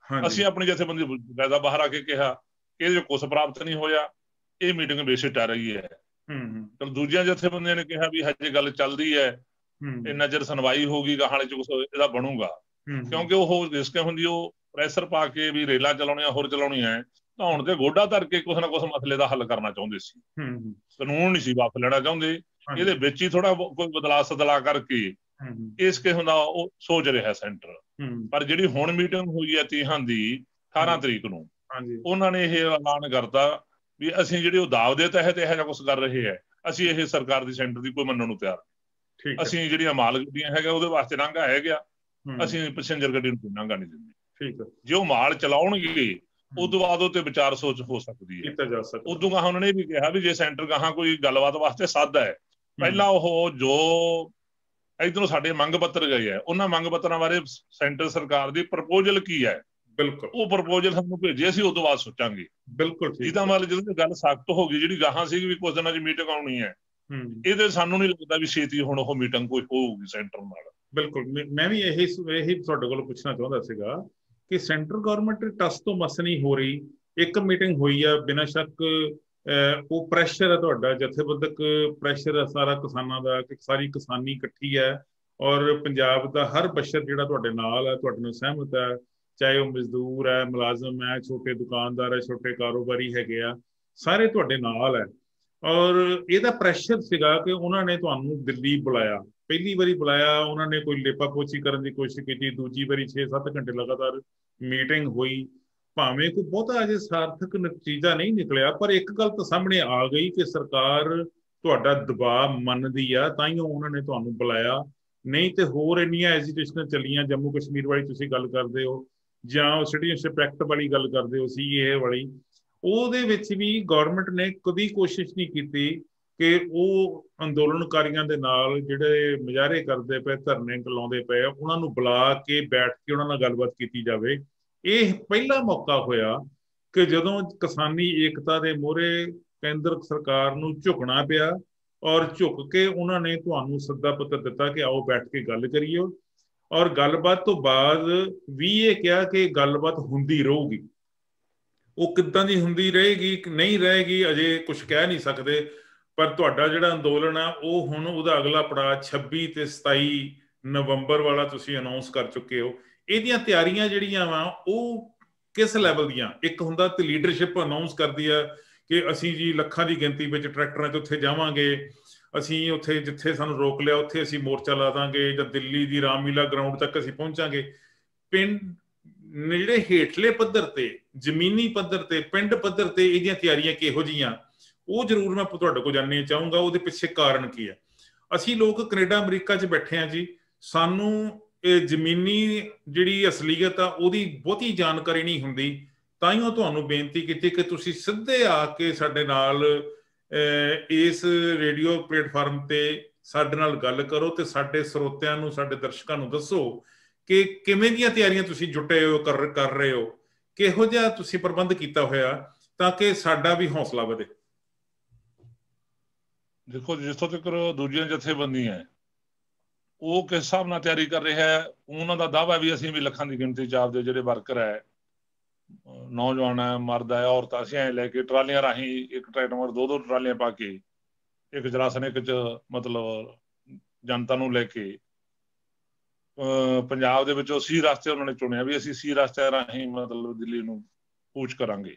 ਅਸੀਂ ਆਪਣੀ ਜਥੇਬੰਦੀ ਬਕਾਇਦਾ ਬਾਹਰ ਆ ਕੇ ਕਿਹਾ ਕਿ ਇਹਦੇ ਕੁਛ ਪ੍ਰਾਪਤ ਨਹੀਂ ਹੋਇਆ, ਇਹ ਮੀਟਿੰਗ ਬੇਸਿੱਟਾ ਰਹੀ ਹੈ। ਚਲੋ ਦੂਜੀਆਂ ਜਥੇਬੰਦੀਆਂ ਨੇ ਕਿਹਾ ਵੀ ਹਜੇ ਗੱਲ ਚੱਲਦੀ ਹੈ, ਇੰਨਾ ਚਿਰ ਸੁਣਵਾਈ ਹੋਊਗੀ, ਗਾਹਾਂ ਚ ਕੁਛ ਇਹਦਾ ਬਣੂਗਾ, ਕਿਉਂਕਿ ਉਹ ਰਿਸਕ ਹੁੰਦੀ, ਉਹ ਪ੍ਰੈਸ਼ਰ ਪਾ ਕੇ ਵੀ ਰੇਲਾਂ ਚਲਾਉਣੀਆਂ ਹੋਰ ਚਲਾਉਣੀਆਂ, ਤਾਂ ਹੁਣ ਤੇ ਗੋਡਾ ਧਰ ਕੇ ਕੁਛ ਨਾ ਕੁਛ ਮਸਲੇ ਦਾ ਹੱਲ ਕਰਨਾ ਚਾਹੁੰਦੇ ਸੀ। ਕਾਨੂੰਨ ਨਹੀਂ ਸੀ ਵਾਪਸ ਲੈਣਾ ਚਾਹੁੰਦੇ, ਇਹਦੇ ਵਿੱਚ ਹੀ ਥੋੜਾ ਕੋਈ ਬਦਲਾਅ ਸਦਲਾ ਕਰਕੇ ਇਸ ਕਿਸਮ ਦਾ ਉਹ ਸੋਚ ਰਿਹਾ ਸੈਂਟਰ। ਪਰ ਜਿਹੜੀ ਹੁਣ ਮੀਟਿੰਗ ਹੋਈ ਹੈ 30 ਦੀ 18 ਤਰੀਕ ਨੂੰ, ਉਹਨਾਂ ਨੇ ਇਹ ਐਲਾਨ ਕਰਤਾ ਵੀ ਅਸੀਂ ਜਿਹੜੇ ਉਹ ਦਾਅਵੇ ਦੇ ਤਹਿਤ ਇਹੋ ਜਿਹਾ ਕੁਛ ਕਰ ਰਹੇ ਹੈ, ਅਸੀਂ ਇਹ ਸਰਕਾਰ ਦੀ ਸੈਂਟਰ ਦੀ ਕੋਈ ਮੰਨਣ ਨੂੰ ਤਿਆਰ ਨਹੀਂ। ਅਸੀਂ ਜਿਹੜੀਆਂ ਮਾਲ ਗੱਡੀਆਂ ਹੈਗਾ ਉਹਦੇ ਵਾਸਤੇ ਨਾਂਗਾ ਹੈਗਾ, ਅਸੀਂ ਪੈਸੇਂਜਰ ਗੱਡੀ ਨੂੰ ਨਾਂਗਾ ਨਹੀਂ ਦਿੰਦੇ। ਜੇ ਉਹ ਮਾਲ ਚਲਾਉਣਗੇ ਉਦੋਂ ਬਾਅਦ ਉਹ ਤੇ ਵਿਚਾਰ ਸੋਚ ਹੋ ਸਕਦੀ ਹੈ। ਉਦੋਂ ਗਾਹਾਂ ਉਹਨਾਂ ਨੇ ਵੀ ਕਿਹਾ ਵੀ ਜੇ ਸੈਂਟਰ ਗਾਹਾਂ ਕੋਈ ਗੱਲਬਾਤ ਵਾਸਤੇ ਸੱਦਾ ਹੈ, ਪਹਿਲਾਂ ਉਹ ਜੋ ਇੱਧਰੋਂ ਸਾਡੇ ਮੰਗ ਪੱਤਰ ਗਏ ਹੈ, ਉਹਨਾਂ ਮੰਗ ਪੱਤਰਾਂ ਬਾਰੇ ਸੈਂਟਰ ਸਰਕਾਰ ਦੀ ਪ੍ਰਪੋਜ਼ਲ ਕੀ ਹੈ, ਬਿਲਕੁਲ ਉਹ ਪ੍ਰਪੋਜ਼ਲ ਸਾਨੂੰ ਭੇਜੇ, ਅਸੀਂ ਉਸ ਤੋਂ ਬਾਅਦ ਸੋਚਾਂਗੇ। ਬਿਲਕੁਲ, ਜਿਹਦਾ ਮਤਲਬ ਜਦੋਂ ਗੱਲ ਸਖਤ ਹੋ ਗਈ, ਜਿਹੜੀ ਗਾਹਾਂ ਸੀ ਵੀ ਕੁਝ ਦਿਨਾਂ 'ਚ ਮੀਟਿੰਗ ਆਉਣੀ ਹੈ, ਇਹਦੇ ਸਾਨੂੰ ਨਹੀਂ ਲੱਗਦਾ ਵੀ ਛੇਤੀ ਹੁਣ ਉਹ ਮੀਟਿੰਗ ਕੋਈ ਹੋਊਗੀ ਸੈਂਟਰ ਨਾਲ। ਬਿਲਕੁਲ, ਮੈਂ ਵੀ ਇਹੀ ਤੁਹਾਡੇ ਕੋਲ ਪੁੱਛਣਾ ਚਾਹੁੰਦਾ ਸੀਗਾ ਕਿ ਸੈਂਟਰ ਗੌਰਮੈਂਟ ਟਸ ਤੋਂ ਮਸ ਨਹੀਂ ਹੋ ਰਹੀ। ਇੱਕ ਮੀਟਿੰਗ ਹੋਈ ਆ, ਬਿਨਾਂ ਸ਼ੱਕ ਉਹ ਪ੍ਰੈਸ਼ਰ ਹੈ ਤੁਹਾਡਾ, ਜਥੇਬੰਦਕ ਪ੍ਰੈਸ਼ਰ ਹੈ ਸਾਰਾ ਕਿਸਾਨਾਂ ਦਾ, ਕਿ ਸਾਰੀ ਕਿਸਾਨੀ ਇਕੱਠੀ ਹੈ ਔਰ ਪੰਜਾਬ ਦਾ ਹਰ ਬਸ਼ਰ ਜਿਹੜਾ ਤੁਹਾਡੇ ਨਾਲ ਹੈ, ਤੁਹਾਡੇ ਨਾਲ ਸਹਿਮਤ ਹੈ, ਚਾਹੇ ਉਹ ਮਜ਼ਦੂਰ ਹੈ, ਮੁਲਾਜ਼ਮ ਹੈ, ਛੋਟੇ ਦੁਕਾਨਦਾਰ ਹੈ, ਛੋਟੇ ਕਾਰੋਬਾਰੀ ਹੈਗੇ ਆ, ਸਾਰੇ ਤੁਹਾਡੇ ਨਾਲ ਹੈ। ਔਰ ਇਹਦਾ ਪ੍ਰੈਸ਼ਰ ਸੀਗਾ ਕਿ ਉਹਨਾਂ ਨੇ ਤੁਹਾਨੂੰ ਦਿੱਲੀ ਬੁਲਾਇਆ, ਪਹਿਲੀ ਵਾਰੀ ਬੁਲਾਇਆ, ਉਹਨਾਂ ਨੇ ਕੋਈ ਲੇਪਾ ਪੋਚੀ ਕਰਨ ਦੀ ਕੋਸ਼ਿਸ਼ ਕੀਤੀ, ਦੂਜੀ ਵਾਰੀ 6-7 ਘੰਟੇ ਲਗਾਤਾਰ ਮੀਟਿੰਗ ਹੋਈ, ਭਾਵੇਂ ਕੋਈ ਬਹੁਤਾ ਅਜੇ ਸਾਰਥਕ ਨਤੀਜਾ ਨਹੀਂ ਨਿਕਲਿਆ, ਪਰ ਇੱਕ ਗੱਲ ਤਾਂ ਸਾਹਮਣੇ ਆ ਗਈ ਕਿ ਸਰਕਾਰ ਤੁਹਾਡਾ ਦਬਾਅ ਮੰਨਦੀ ਆ, ਤਾਂ ਹੀ ਉਹਨਾਂ ਨੇ ਤੁਹਾਨੂੰ ਬੁਲਾਇਆ। ਨਹੀਂ ਤੇ ਹੋਰ ਇੰਨੀਆਂ ਐਜੀਟੇਸ਼ਨਾਂ ਚੱਲੀਆਂ, ਜੰਮੂ ਕਸ਼ਮੀਰ ਵਾਲੀ ਤੁਸੀਂ ਗੱਲ ਕਰਦੇ ਹੋ, ਜਾਂ ਉਹ ਸਿਟੀਜ਼ਨਸ਼ਿਪ ਐਕਟ ਵਾਲੀ ਗੱਲ ਕਰਦੇ ਹੋ, CAA ਵਾਲੀ, ਉਹਦੇ ਵਿੱਚ ਵੀ ਗੌਰਮੈਂਟ ਨੇ ਕਦੀ ਕੋਸ਼ਿਸ਼ ਨਹੀਂ ਕੀਤੀ ਕਿ ਉਹ ਅੰਦੋਲਨਕਾਰੀਆਂ ਦੇ ਨਾਲ ਜਿਹੜੇ ਮੁਜ਼ਾਹਰੇ ਕਰਦੇ ਪਏ, ਧਰਨੇ ਲਾਉਂਦੇ ਪਏ, ਉਹਨਾਂ ਨੂੰ ਬੁਲਾ ਕੇ ਬੈਠ ਕੇ ਉਹਨਾਂ ਨਾਲ ਗੱਲਬਾਤ ਕੀਤੀ ਜਾਵੇ। ਇਹ ਪਹਿਲਾ ਮੌਕਾ ਹੋਇਆ ਕਿ ਜਦੋਂ ਕਿਸਾਨੀ ਏਕਤਾ ਦੇ ਮੂਹਰੇ ਕੇਂਦਰ ਸਰਕਾਰ ਨੂੰ ਝੁਕਣਾ ਪਿਆ, ਔਰ ਝੁਕ ਕੇ ਉਹਨਾਂ ਨੇ ਤੁਹਾਨੂੰ ਸੱਦਾ ਪੱਤਰ ਦਿੱਤਾ ਕਿ ਆਓ ਬੈਠ ਕੇ ਗੱਲ ਕਰੀਏ। ਔਰ ਗੱਲਬਾਤ ਤੋਂ ਬਾਅਦ ਵੀ ਇਹ ਕਿਹਾ ਕਿ ਗੱਲਬਾਤ ਹੁੰਦੀ ਰਹੂਗੀ। ਉਹ ਕਿੱਦਾਂ ਦੀ ਹੁੰਦੀ ਰਹੇਗੀ ਕਿ ਨਹੀਂ ਰਹੇਗੀ ਅਜੇ ਕੁਝ ਕਹਿ ਨਹੀਂ ਸਕਦੇ, ਪਰ ਤੁਹਾਡਾ ਜਿਹੜਾ ਅੰਦੋਲਨ ਆ ਉਹ ਹੁਣ ਉਹਦਾ ਅਗਲਾ ਪੜਾਅ 26 ਤੇ 27 ਨਵੰਬਰ ਵਾਲਾ ਤੁਸੀਂ ਅਨਾਉਂਸ ਕਰ ਚੁੱਕੇ ਹੋ। ਇਹਦੀਆਂ ਤਿਆਰੀਆਂ ਜਿਹੜੀਆਂ ਵਾ ਉਹ ਕਿਸ ਲੈਵਲ ਦੀਆਂ? ਇੱਕ ਹੁੰਦਾ ਤੇ ਲੀਡਰਸ਼ਿਪ ਅਨਾਉਂਸ ਕਰਦੀ ਆ ਕਿ ਅਸੀਂ ਜੀ ਲੱਖਾਂ ਦੀ ਗਿਣਤੀ ਵਿੱਚ ਟਰੈਕਟਰਾਂ 'ਚ ਉੱਥੇ ਜਾਵਾਂਗੇ, ਅਸੀਂ ਉੱਥੇ ਜਿੱਥੇ ਸਾਨੂੰ ਰੋਕ ਲਿਆ ਉੱਥੇ ਅਸੀਂ ਮੋਰਚਾ ਲਾ ਦਾਂਗੇ, ਜਾਂ ਦਿੱਲੀ ਦੀ ਰਾਮਲੀਲਾ ਗਰਾਊਂਡ ਤੱਕ ਅਸੀਂ ਪਹੁੰਚਾਂਗੇ। ਪਿੰਡ ਜਿਹੜੇ ਹੇਠਲੇ ਪੱਧਰ ਤੇ, ਜ਼ਮੀਨੀ ਪੱਧਰ ਤੇ, ਪਿੰਡ ਪੱਧਰ ਤੇ ਇਹਦੀਆਂ ਤਿਆਰੀਆਂ ਕਿਹੋ ਜਿਹੀਆਂ, ਉਹ ਜ਼ਰੂਰ ਮੈਂ ਤੁਹਾਡੇ ਕੋਲ ਜਾਣਨਾ ਚਾਹੂੰਗਾ। ਉਹਦੇ ਪਿੱਛੇ ਕਾਰਨ ਕੀ ਹੈ? ਅਸੀਂ ਲੋਕ ਕੈਨੇਡਾ ਅਮਰੀਕਾ 'ਚ ਬੈਠੇ ਹਾਂ ਜੀ, ਸਾਨੂੰ ਇਹ ਜ਼ਮੀਨੀ ਜਿਹੜੀ ਅਸਲੀਅਤ ਆ ਉਹਦੀ ਬਹੁਤੀ ਜਾਣਕਾਰੀ ਨਹੀਂ ਹੁੰਦੀ। ਤਾਂ ਹੀ ਉਹ ਤੁਹਾਨੂੰ ਬੇਨਤੀ ਕੀਤੀ ਕਿ ਤੁਸੀਂ ਸਿੱਧੇ ਆ ਕੇ ਸਾਡੇ ਨਾਲ ਇਸ ਰੇਡੀਓ ਪਲੇਟਫਾਰਮ ਤੇ ਸਾਡੇ ਨਾਲ ਗੱਲ ਕਰੋ ਤੇ ਸਾਡੇ ਸਰੋਤਿਆਂ ਨੂੰ, ਸਾਡੇ ਦਰਸ਼ਕਾਂ ਨੂੰ ਦੱਸੋ ਕਿ ਕਿਵੇਂ ਦੀਆਂ ਤਿਆਰੀਆਂ ਤੁਸੀਂ ਜੁਟੇ ਹੋ, ਕਰ ਰਹੇ ਹੋ, ਕਿਹੋ ਜਿਹਾ ਤੁਸੀਂ ਪ੍ਰਬੰਧ ਕੀਤਾ ਹੋਇਆ ਤਾਂ ਕਿ ਸਾਡਾ ਵੀ ਹੌਸਲਾ ਵਧੇ। ਦੇਖੋ, ਜਿੱਥੋਂ ਤੱਕ ਦੂਜੀਆਂ ਜਥੇਬੰਦੀਆਂ ਉਹ ਕਿਸ ਹਿਸਾਬ ਨਾਲ ਤਿਆਰੀ ਕਰ ਰਿਹਾ ਹੈ, ਉਹਨਾਂ ਦਾ ਦਾਅਵਾ ਵੀ ਅਸੀਂ ਵੀ ਲੱਖਾਂ ਦੀ ਗਿਣਤੀ 'ਚ ਆਪਦੇ ਜਿਹੜੇ ਵਰਕਰ ਹੈ, ਨੌਜਵਾਨ ਹੈ, ਮਰਦ ਹੈ, ਔਰਤਾਂ, ਅਸੀਂ ਐਂ ਲੈ ਕੇ ਟਰਾਲੀਆਂ ਰਾਹੀਂ ਇੱਕ ਟਰੈਕਟਰ ਮਗਰ 2-2 ਟਰਾਲੀਆਂ ਪਾ ਕੇ ਇੱਕ ਜਰਾਸਨਿਕ 'ਚ ਮਤਲਬ ਜਨਤਾ ਨੂੰ ਲੈ ਕੇ ਪੰਜਾਬ ਦੇ ਵਿੱਚੋਂ ਸੀ ਰਸਤੇ ਉਹਨਾਂ ਨੇ ਚੁਣਿਆ ਵੀ ਅਸੀਂ ਸੀ ਰਸਤੇ ਰਾਹੀਂ ਮਤਲਬ ਦਿੱਲੀ ਨੂੰ ਕੂਚ ਕਰਾਂਗੇ।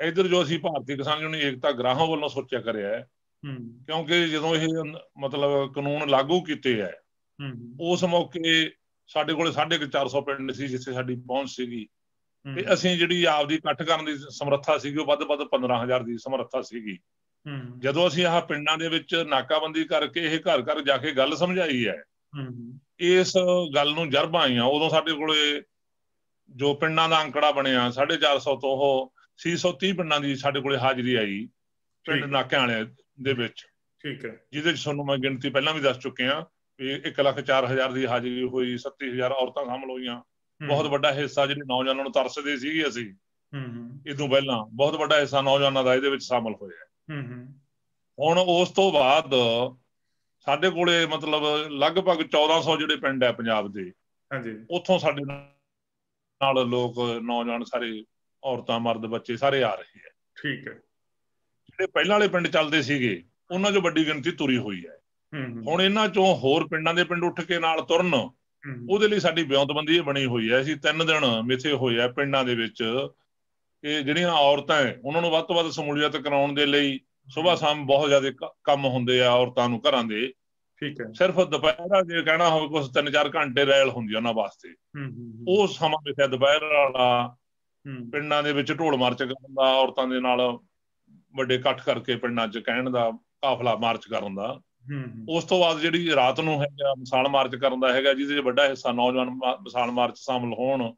ਇੱਧਰ ਜੋ ਅਸੀਂ ਭਾਰਤੀ ਕਿਸਾਨ ਯੂਨੀਅਨ ਏਕਤਾ ਗ੍ਰਾਹਾਂ ਵੱਲੋਂ ਸੋਚਿਆ ਕਰਿਆ ਹੈ, ਕਿਉਂਕਿ ਜਦੋਂ ਇਹ ਮਤਲਬ ਕਾਨੂੰਨ ਲਾਗੂ ਕੀਤੇ ਹੈ ਉਸ ਮੌਕੇ ਸਾਡੇ ਕੋਲ 450 ਪਿੰਡ ਸੀ ਜਿੱਥੇ ਸਾਡੀ ਪਹੁੰਚ ਸੀਗੀ, ਤੇ ਅਸੀਂ ਜਿਹੜੀ ਆਪਦੀ ਇਕੱਠ ਕਰਨ ਦੀ ਸਮਰੱਥਾ ਸੀਗੀ ਉਹ ਵੱਧ 15,000 ਦੀ ਸਮਰੱਥਾ ਸੀਗੀ। ਜਦੋਂ ਅਸੀਂ ਆਹ ਪਿੰਡਾਂ ਦੇ ਵਿੱਚ ਨਾਕਾਬੰਦੀ ਕਰਕੇ ਇਹ ਘਰ ਘਰ ਜਾ ਕੇ ਗੱਲ ਸਮਝਾਈ ਹੈ, ਇਸ ਗੱਲ ਨੂੰ ਜਰਬਾਂ ਆਈਆਂ, ਉਦੋਂ ਸਾਡੇ ਕੋਲੇ ਜੋ ਪਿੰਡਾਂ ਦਾ ਅੰਕੜਾ ਬਣਿਆ 450 ਤੋਂ ਉਹ 630 ਪਿੰਡਾਂ ਦੀ ਸਾਡੇ ਕੋਲੇ ਹਾਜ਼ਰੀ ਆਈ ਪਿੰਡ ਨਾਕਿਆਂ ਵਾਲਿਆਂ ਦੇ ਵਿੱਚ। ਠੀਕ ਹੈ, ਜਿਹਦੇ ਚ ਤੁਹਾਨੂੰ ਮੈਂ ਗਿਣਤੀ ਪਹਿਲਾਂ ਵੀ ਦੱਸ ਚੁੱਕੇ ਹਾਂ ਵੀ 1,04,000 ਦੀ ਹਾਜ਼ਰੀ ਹੋਈ, 37,000 ਔਰਤਾਂ ਸ਼ਾਮਲ ਹੋਈਆਂ। ਬਹੁਤ ਵੱਡਾ ਹਿੱਸਾ ਜਿਹੜੇ ਨੌਜਵਾਨਾਂ ਨੂੰ ਤਰਸਦੇ ਸੀਗੇ ਅਸੀਂ ਇਹ ਤੋਂ ਪਹਿਲਾਂ, ਬਹੁਤ ਵੱਡਾ ਹਿੱਸਾ ਨੌਜਵਾਨਾਂ ਦਾ ਇਹਦੇ ਵਿੱਚ ਸ਼ਾਮਲ ਹੋਇਆ। ਹੁਣ ਉਸ ਤੋਂ ਬਾਅਦ ਸਾਡੇ ਕੋਲੇ ਮਤਲਬ ਲਗਭਗ 1400 ਜਿਹੜੇ ਪਿੰਡ ਹੈ ਪੰਜਾਬ ਦੇ, ਉੱਥੋਂ ਸਾਡੇ ਨਾਲ ਲੋਕ, ਨੌਜਵਾਨ ਸਾਰੇ, ਔਰਤਾਂ, ਮਰਦ, ਬੱਚੇ ਸਾਰੇ ਆ ਰਹੇ ਹੈ। ਠੀਕ ਹੈ, ਜਿਹੜੇ ਪਹਿਲਾਂ ਵਾਲੇ ਪਿੰਡ ਚੱਲਦੇ ਸੀਗੇ ਉਹਨਾਂ ਚੋਂ ਵੱਡੀ ਗਿਣਤੀ ਤੁਰੀ ਹੋਈ ਹੈ। ਹੁਣ ਇਹਨਾਂ ਚੋਂ ਹੋਰ ਪਿੰਡਾਂ ਦੇ ਪਿੰਡ ਉੱਠ ਕੇ ਨਾਲ ਤੁਰਨ, ਉਹਦੇ ਲਈ ਸਾਡੀ ਵਿਉਂਤਬੰਦੀ ਬਣੀ ਹੋਈ ਹੈ। ਅਸੀਂ 3 ਦਿਨ ਮਿਥੇ ਹੋਏ ਆ ਪਿੰਡਾਂ ਦੇ ਵਿੱਚ ਕਿ ਜਿਹੜੀਆਂ ਔਰਤਾਂ ਹੈ ਉਹਨਾਂ ਨੂੰ ਵੱਧ ਤੋਂ ਵੱਧ ਸਮੂਲੀਅਤ ਕਰਾਉਣ ਦੇ ਲਈ ਸੁਬਾਹ ਸ਼ਾਮ ਬਹੁਤ ਜ਼ਿਆਦਾ ਕੰਮ ਹੁੰਦੇ ਆ ਔਰਤਾਂ ਨੂੰ ਘਰਾਂ ਦੇ। ਠੀਕ ਹੈ, ਸਿਰਫ ਦੁਪਹਿਰ ਜੇ ਕਹਿਣਾ ਹੋਵੇ ਕੁਛ 3-4 ਘੰਟੇ ਰੈਲ ਹੁੰਦੀ ਆ ਉਹਨਾਂ ਵਾਸਤੇ। ਉਹ ਸਮਾਂ ਮਿਥਿਆ ਦੁਪਹਿਰ ਵਾਲਾ ਪਿੰਡਾਂ ਦੇ ਵਿੱਚ ਢੋਲ ਮਾਰਚ ਕਰਨ ਦਾ, ਔਰਤਾਂ ਦੇ ਨਾਲ ਵੱਡੇ ਇਕੱਠ ਕਰਕੇ ਪਿੰਡਾਂ 'ਚ ਕਹਿਣ ਦਾ, ਕਾਫਲਾ ਮਾਰਚ ਕਰਨ ਦਾ। ਉਸ ਤੋਂ ਬਾਅਦ ਜਿਹੜੀ ਰਾਤ ਨੂੰ ਹੈਗਾ ਮਿਸਾਲ ਮਾਰਚ ਕਰਨ ਦਾ ਹੈਗਾ, ਜਿਹਦੇ 'ਚ ਵੱਡਾ ਹਿੱਸਾ ਨੌਜਵਾਨ ਮਿਸਾਲ ਮਾਰਚ ਸ਼ਾਮਲ ਹੋਣ,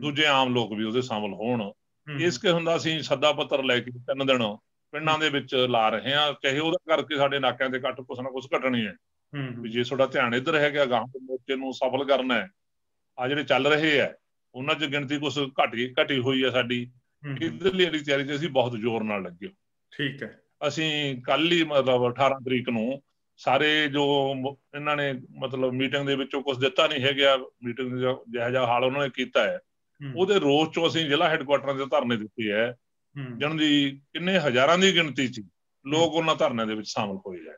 ਦੂਜੇ ਆਮ ਲੋਕ ਵੀ ਉਹਦੇ ਸ਼ਾਮਲ ਹੋਣ। ਇਸ ਕੇ ਹੁੰਦਾ ਅਸੀਂ ਸੱਦਾ ਪੱਤਰ ਲੈ ਕੇ 3 ਦਿਨ ਪਿੰਡਾਂ ਦੇ ਵਿੱਚ ਲਾ ਰਹੇ ਹਾਂ, ਚਾਹੇ ਉਹਦਾ ਕਰਕੇ ਸਾਡੇ ਨਾਕਿਆਂ ਦੇ ਇਕੱਠ ਕੁਛ ਨਾ ਕੁਛ ਘਟਣੀ ਹੈ। ਵੀ ਜੇ ਤੁਹਾਡਾ ਧਿਆਨ ਇੱਧਰ ਹੈਗਾ ਗਾਹਾਂ ਦੇ ਮੋਰਚੇ ਨੂੰ ਸਫਲ ਕਰਨਾ ਹੈ, ਆ ਜਿਹੜੇ ਚੱਲ ਰਹੇ ਹੈ ਉਹਨਾਂ 'ਚ ਗਿਣਤੀ ਕੁਛ ਘਟੀ ਹੋਈ ਹੈ ਸਾਡੀ, ਇੱਧਰਲੀ ਵਾਲੀ ਤਿਆਰੀ 'ਚ ਅਸੀਂ ਬਹੁਤ ਜ਼ੋਰ ਨਾਲ ਲੱਗੇ। ਠੀਕ ਹੈ, ਅਸੀਂ ਕੱਲ ਹੀ ਮਤਲਬ 18 ਤਰੀਕ ਨੂੰ ਸਾਰੇ ਜੋ ਇਹਨਾਂ ਨੇ ਮਤਲਬ ਮੀਟਿੰਗ ਦੇ ਵਿੱਚੋਂ ਕੁਛ ਦਿੱਤਾ ਨਹੀਂ ਹੈਗਾ, ਮੀਟਿੰਗ ਜਿਹੋ ਜਿਹਾ ਹਾਲ ਉਹਨਾਂ ਨੇ ਕੀਤਾ ਹੈ ਉਹਦੇ ਰੋਸ 'ਚੋਂ ਅਸੀਂ ਜ਼ਿਲ੍ਹਾ ਹੈਡਕੁਆਟਰਾਂ ਦੇ ਧਰਨੇ ਦਿੱਤੇ ਹੈ। ਜਨ ਦੀ ਕਿੰਨੇ ਹਜ਼ਾਰਾਂ ਦੀ ਗਿਣਤੀ 'ਚ ਲੋਕ ਉਹਨਾਂ ਧਰਨਿਆਂ ਦੇ ਵਿੱਚ ਸ਼ਾਮਲ ਹੋਏ ਹੈ।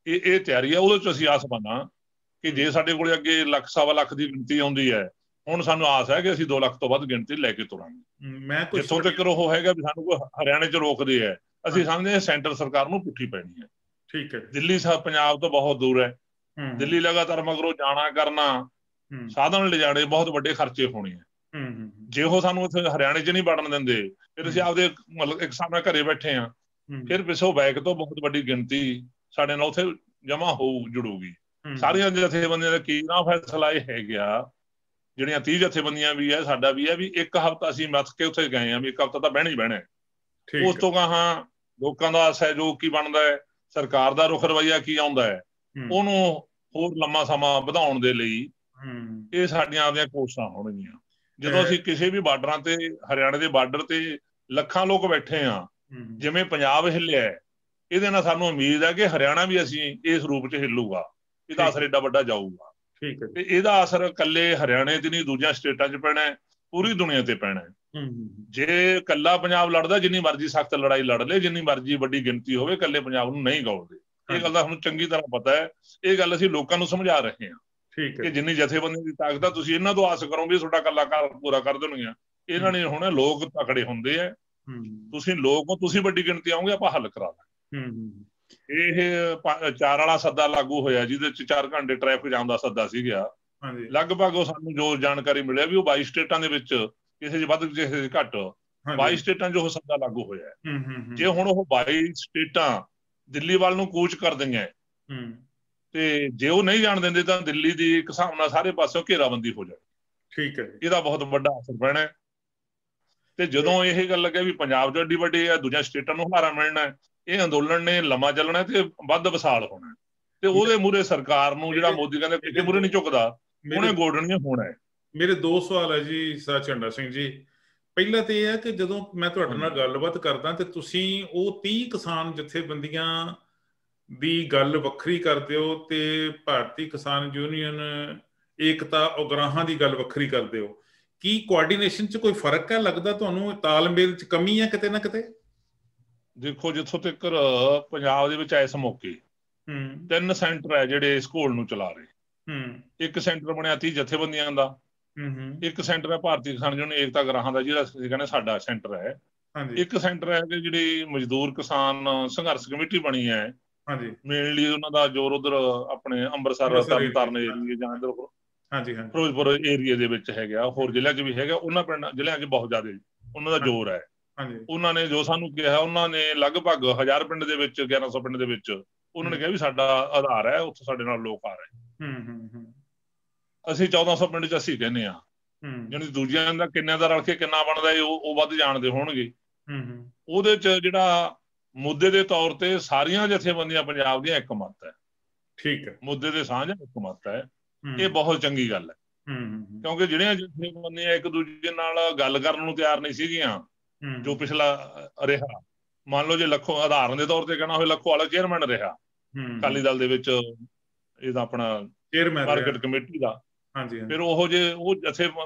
ਇਹ ਤਿਆਰੀ ਹੈ, ਉਹਦੇ 'ਚ ਅਸੀਂ ਆਸ ਮੰਨਾਂ ਕਿ ਜੇ ਸਾਡੇ ਕੋਲ ਅੱਗੇ 1,00,000-1.25 ਦੀ ਗਿਣਤੀ ਆਉਂਦੀ ਹੈ, ਹੁਣ ਸਾਨੂੰ ਆਸ ਹੈ ਕਿ ਅਸੀਂ 2 ਲੱਖ ਤੋਂ ਵੱਧ ਗਿਣਤੀ ਲੈ ਕੇ ਤੁਰਾਂਗੇ। ਜਿੱਥੋਂ ਤੱਕ ਉਹ ਹੈਗਾ ਵੀ ਸਾਨੂੰ ਕੋਈ ਹਰਿਆਣੇ 'ਚ ਰੋਕਦੇ ਹੈ, ਅਸੀਂ ਸਮਝਦੇ ਹਾਂ ਸੈਂਟਰ ਸਰਕਾਰ ਨੂੰ ਪੁੱਠੀ ਪੈਣੀ ਹੈ। ਠੀਕ ਹੈ, ਦਿੱਲੀ ਪੰਜਾਬ ਤੋਂ ਬਹੁਤ ਦੂਰ ਹੈ, ਦਿੱਲੀ ਲਗਾਤਾਰ ਮਗਰੋਂ ਜਾਣਾ ਕਰਨਾ, ਸਾਧਨ ਲਿਜਾਣੇ, ਬਹੁਤ ਵੱਡੇ ਖਰਚੇ ਹੋਣੇ ਹੈ। ਜੇ ਉਹ ਸਾਨੂੰ ਉੱਥੇ ਹਰਿਆਣੇ 'ਚ ਨਹੀਂ ਵੜਨ ਦਿੰਦੇ, ਫਿਰ ਅਸੀਂ ਆਪਦੇ ਮਤਲਬ ਇੱਕ ਸਾਹਮਣੇ ਘਰੇ ਬੈਠੇ ਹਾਂ, ਫਿਰ ਪਿੱਛੋਂ ਬੈਕ ਤੋਂ ਬਹੁਤ ਵੱਡੀ ਗਿਣਤੀ ਸਾਡੇ ਨਾਲ ਉੱਥੇ ਜਮਾ ਜੁੜੂਗੀ। ਸਾਰੀਆਂ ਜਥੇਬੰਦੀਆਂ ਦਾ ਕੀ ਨਾ ਫੈਸਲਾ ਇਹ ਹੈਗਾ, ਜਿਹੜੀਆਂ 30 ਜਥੇਬੰਦੀਆਂ ਵੀ ਹੈ, ਸਾਡਾ ਵੀ ਹੈ, ਵੀ 1 ਹਫ਼ਤਾ ਅਸੀਂ ਮੱਥ ਕੇ ਉੱਥੇ ਗਏ ਹਾਂ ਵੀ 1 ਹਫ਼ਤਾ ਤਾਂ ਬਹਿਣਾ ਹੀ ਬਹਿਣਾ। ਉਸ ਤੋਂ ਗਾਹਾਂ ਲੋਕਾਂ ਦਾ ਸਹਿਯੋਗ ਕੀ ਬਣਦਾ ਹੈ, ਸਰਕਾਰ ਦਾ ਰੁਖ ਰਵੱਈਆ ਕੀ ਆਉਂਦਾ ਹੈ, ਉਹਨੂੰ ਹੋਰ ਲੰਮਾ ਸਮਾਂ ਵਧਾਉਣ ਦੇ ਲਈ ਇਹ ਸਾਡੀਆਂ ਆਪਦੀਆਂ ਕੋਸ਼ਿਸ਼ਾਂ ਹੋਣਗੀਆਂ। ਜਦੋਂ ਅਸੀਂ ਕਿਸੇ ਵੀ ਬਾਰਡਰਾਂ ਤੇ, ਹਰਿਆਣੇ ਦੇ ਬਾਰਡਰ ਤੇ ਲੱਖਾਂ ਲੋਕ ਬੈਠੇ ਹਾਂ, ਜਿਵੇਂ ਪੰਜਾਬ ਹਿੱਲਿਆ, ਇਹਦੇ ਨਾਲ ਸਾਨੂੰ ਉਮੀਦ ਹੈ ਕਿ ਹਰਿਆਣਾ ਵੀ ਅਸੀਂ ਇਸ ਰੂਪ 'ਚ ਹਿੱਲੂਗਾ, ਇਹਦਾ ਅਸਰ ਏਡਾ ਵੱਡਾ ਜਾਊਗਾ। ਠੀਕ ਹੈ। ਤੇ ਇਹਦਾ ਅਸਰ ਇਕੱਲੇ ਹਰਿਆਣੇ ਤੇ ਨਹੀਂ, ਦੂਜੀਆਂ ਸਟੇਟਾਂ 'ਚ ਪੈਣਾ, ਪੂਰੀ ਦੁਨੀਆ ਤੇ ਪੈਣਾ। ਜੇ ਇਕੱਲਾ ਪੰਜਾਬ ਲੜਦਾ, ਜਿੰਨੀ ਮਰਜ਼ੀ ਸਖਤ ਲੜਾਈ ਲੜ ਲੇ, ਜਿੰਨੀ ਮਰਜ਼ੀ ਵੱਡੀ ਗਿਣਤੀ ਹੋਵੇ, ਇਕੱਲੇ ਪੰਜਾਬ ਨੂੰ ਨਹੀਂ ਗਾਉਦੇ। ਇਹ ਗੱਲ ਦਾ ਹੁਣ ਚੰਗੀ ਤਰ੍ਹਾਂ ਪਤਾ ਹੈ। ਇਹ ਗੱਲ ਅਸੀਂ ਲੋਕਾਂ ਨੂੰ ਸਮਝਾ ਰਹੇ ਹਾਂ ਕਿ ਜਿੰਨੀ ਜਥੇਬੰਦੀ ਦੀ ਤਾਕਤ ਆ, ਤੁਸੀਂ ਇਹਨਾਂ ਤੋਂ ਆਸ ਕਰੋ ਵੀ ਤੁਹਾਡਾ ਇਕੱਲਾ ਘਰ ਪੂਰਾ ਕਰ ਦੇਣਗੀਆਂ। ਇਹਨਾਂ ਨੇ ਹੁਣ ਲੋਕ ਤਕੜੇ ਹੁੰਦੇ ਆ, ਤੁਸੀਂ ਲੋਕ ਹੋ, ਤੁਸੀਂ ਵੱਡੀ ਗਿਣਤੀ ਆਓਗੇ, ਆਪਾਂ ਹੱਲ ਕਰਾ ਦਾਂਗੇ। ਇਹ 4 ਵਾਲਾ ਸੱਦਾ ਲਾਗੂ ਹੋਇਆ, ਜਿਹਦੇ ਚ 4 ਘੰਟੇ ਟ੍ਰੈਫਿਕ ਜਾਮ ਦਾ ਸੱਦਾ ਸੀਗਾ। ਲਗਭਗ ਉਹ ਸਾਨੂੰ ਜੋ ਜਾਣਕਾਰੀ ਮਿਲਿਆ ਵੀ ਉਹ 22 ਸਟੇਟਾਂ ਦੇ ਵਿੱਚ, ਕਿਸੇ 'ਚ ਵੱਧ ਕਿਸੇ 'ਚ ਘੱਟ, 22 ਸਟੇਟਾਂ 'ਚ ਉਹ ਸੱਦਾ ਲਾਗੂ ਹੋਇਆ। ਜੇ ਹੁਣ ਉਹ 22 ਸਟੇਟਾਂ ਦਿੱਲੀ ਵੱਲ ਨੂੰ ਕੂਚ ਕਰ ਦਿੰਗੀਆਂ, ਤੇ ਜੇ ਉਹ ਨਹੀਂ ਜਾਣ ਦਿੰਦੇ ਤਾਂ ਦਿੱਲੀ ਦੀ ਇੱਕ ਹਿਸਾਬ ਨਾਲ ਸਾਰੇ ਪਾਸਿਓਂ ਘੇਰਾਬੰਦੀ ਹੋ ਜਾਏ। ਠੀਕ ਹੈ। ਇਹਦਾ ਬਹੁਤ ਵੱਡਾ ਅਸਰ ਪੈਣਾ। ਤੇ ਜਦੋਂ ਇਹ ਗੱਲ ਲੱਗੇ ਵੀ ਪੰਜਾਬ 'ਚ ਐਡੀ ਵੱਡੀ ਹੈ, ਦੂਜੀਆਂ ਸਟੇਟਾਂ ਨੂੰ ਹੁਲਾਰਾ ਮਿਲਣਾ, ਇਹ ਅੰਦੋਲਨ ਨੇ ਲੰਮਾ ਚੱਲਣਾ ਤੇ ਵੱਧ ਵਿਸਾਲ ਹੋਣਾ। ਤੇ ਉਹਦੇ ਮੂਹਰੇ ਸਰਕਾਰ ਨੂੰ, ਜਿਹੜਾ ਮੋਦੀ ਕਹਿੰਦੇ ਕਿਸੇ ਮੂਹਰੇ ਨਹੀਂ ਝੁਕਦਾ, ਉਹਨੇ ਗੋਡਣੀਆਂ ਹੋਣਾ ਹੈ। ਮੇਰੇ 2 ਸਵਾਲ ਹੈ ਜੀ ਸਰ ਝੰਡਾ ਸਿੰਘ ਜੀ। ਪਹਿਲਾ ਤੇ ਇਹ ਹੈ ਕਿ ਜਦੋਂ ਮੈਂ ਤੁਹਾਡੇ ਨਾਲ ਗੱਲਬਾਤ ਕਰਦਾ ਤੇ ਤੁਸੀਂ ਉਹ 30 ਕਿਸਾਨ ਜਥੇਬੰਦੀਆਂ ਦੀ ਗੱਲ ਵੱਖਰੀ ਕਰਦੇ ਹੋ ਤੇ ਭਾਰਤੀ ਕਿਸਾਨ ਯੂਨੀਅਨ ਏਕਤਾ ਉਗਰਾਹਾਂ ਦੀ ਗੱਲ ਵੱਖਰੀ ਕਰਦੇ ਹੋ। ਕੀ ਕੋਆਰਡੀਨੇਸ਼ਨ 'ਚ ਕੋਈ ਫਰਕ ਹੈ ਲੱਗਦਾ ਤੁਹਾਨੂੰ? ਤਾਲਮੇਲ 'ਚ ਕਮੀ ਹੈ ਕਿਤੇ ਨਾ ਕਿਤੇ? ਦੇਖੋ, ਜਿੱਥੋਂ ਤੱਕ ਪੰਜਾਬ ਦੇ ਵਿੱਚ ਇਸ ਮੌਕੇ 3 ਸੈਂਟਰ ਹੈ ਜਿਹੜੇ ਇਸ ਘੋਲ ਨੂੰ ਚਲਾ ਰਹੇ। ਇੱਕ ਸੈਂਟਰ ਬਣਿਆ 30 ਜਥੇਬੰਦੀਆਂ ਦਾ, ਇੱਕ ਸੈਂਟਰ ਹੈ ਭਾਰਤੀ ਕਿਸਾਨ ਯੂਨੀਅਨ ਏਕਤਾ ਉਗਰਾਹਾਂ ਦਾ, ਜਿਹੜਾ ਅਸੀਂ ਕਹਿੰਦੇ ਸਾਡਾ ਸੈਂਟਰ ਹੈ। ਇੱਕ ਸੈਂਟਰ ਹੈ ਕਿ ਜਿਹੜੀ ਮਜ਼ਦੂਰ ਕਿਸਾਨ ਸੰਘਰਸ਼ ਕਮੇਟੀ ਬਣੀ ਹੈ, ਮੇਨਲੀ ਉਹਨਾਂ ਦਾ ਜ਼ੋਰ ਉਧਰ ਆਪਣੇ ਅੰਮ੍ਰਿਤਸਰ, ਤਰਨਤਾਰਨ ਏਰੀਏ ਜਾਂ ਇੱਧਰ ਫਿਰੋਜ਼ਪੁਰ ਏਰੀਏ ਦੇ ਵਿੱਚ ਹੈਗਾ, ਹੋਰ ਜ਼ਿਲ੍ਹਿਆਂ 'ਚ ਵੀ ਹੈਗਾ। ਉਹਨਾਂ ਪਿੰਡ ਜ਼ਿਲ੍ਹਿਆਂ 'ਚ ਬਹੁਤ ਜ਼ਿਆਦਾ ਉਹਨਾਂ ਦਾ ਜ਼ੋਰ ਹੈ। ਉਹਨਾਂ ਨੇ ਜੋ ਸਾਨੂੰ ਕਿਹਾ, ਉਹਨਾਂ ਨੇ ਲਗਭਗ 1000 ਪਿੰਡ ਦੇ ਵਿੱਚ, 1100 ਪਿੰਡ ਦੇ ਵਿੱਚ ਉਹਨਾਂ ਨੇ ਕਿਹਾ ਵੀ ਸਾਡਾ ਆਧਾਰ ਹੈ, ਉੱਥੇ ਸਾਡੇ ਨਾਲ ਲੋਕ ਆ ਰਹੇ। ਅਸੀਂ 1400 ਪਿੰਡ 'ਚ ਅਸੀਂ ਕਹਿੰਦੇ ਹਾਂ, ਜਾਣੀ ਦੂਜਿਆਂ ਦਾ ਕਿੰਨਿਆਂ ਦਾ ਰਲ ਕੇ ਕਿੰਨਾ ਬਣਦਾ ਉਹ ਵੱਧ ਜਾਣਦੇ ਹੋਣਗੇ। ਉਹਦੇ 'ਚ ਜਿਹੜਾ ਮੁੱਦੇ ਦੇ ਤੌਰ ਤੇ ਸਾਰੀਆਂ ਜਥੇਬੰਦੀਆਂ ਪੰਜਾਬ ਦੀਆਂ ਇੱਕ ਮੱਤ ਹੈ। ਠੀਕ ਹੈ। ਮੁੱਦੇ ਦੇ ਸਾਂਝ ਇੱਕ ਮੱਤ ਹੈ। ਇਹ ਬਹੁਤ ਚੰਗੀ ਗੱਲ ਹੈ, ਕਿਉਂਕਿ ਜਿਹੜੀਆਂ ਜਥੇਬੰਦੀਆਂ ਇੱਕ ਦੂਜੇ ਨਾਲ ਗੱਲ ਕਰਨ ਨੂੰ ਤਿਆਰ ਨਹੀਂ ਸੀਗੀਆਂ, ਜੋ ਪਿਛਲਾ ਰਿਹਾ, ਮੰਨ ਲਓ ਜੇ ਲੱਖੋ ਉਦਾਹਰਨ ਦੇ ਤੌਰ ਤੇ ਕਹਿਣਾ ਹੋਵੇ, ਲੱਖੋ ਵਾਲਾ ਚੇਅਰਮੈਨ ਰਿਹਾ ਅਕਾਲੀ ਦਲ ਦੇ ਵਿੱਚ, ਇਹਦਾ ਆਪਣਾ ਮਾਰਕੀਟ ਕਮੇਟੀ ਦਾ, ਫਿਰ ਉਹ ਜੇ ਉਹ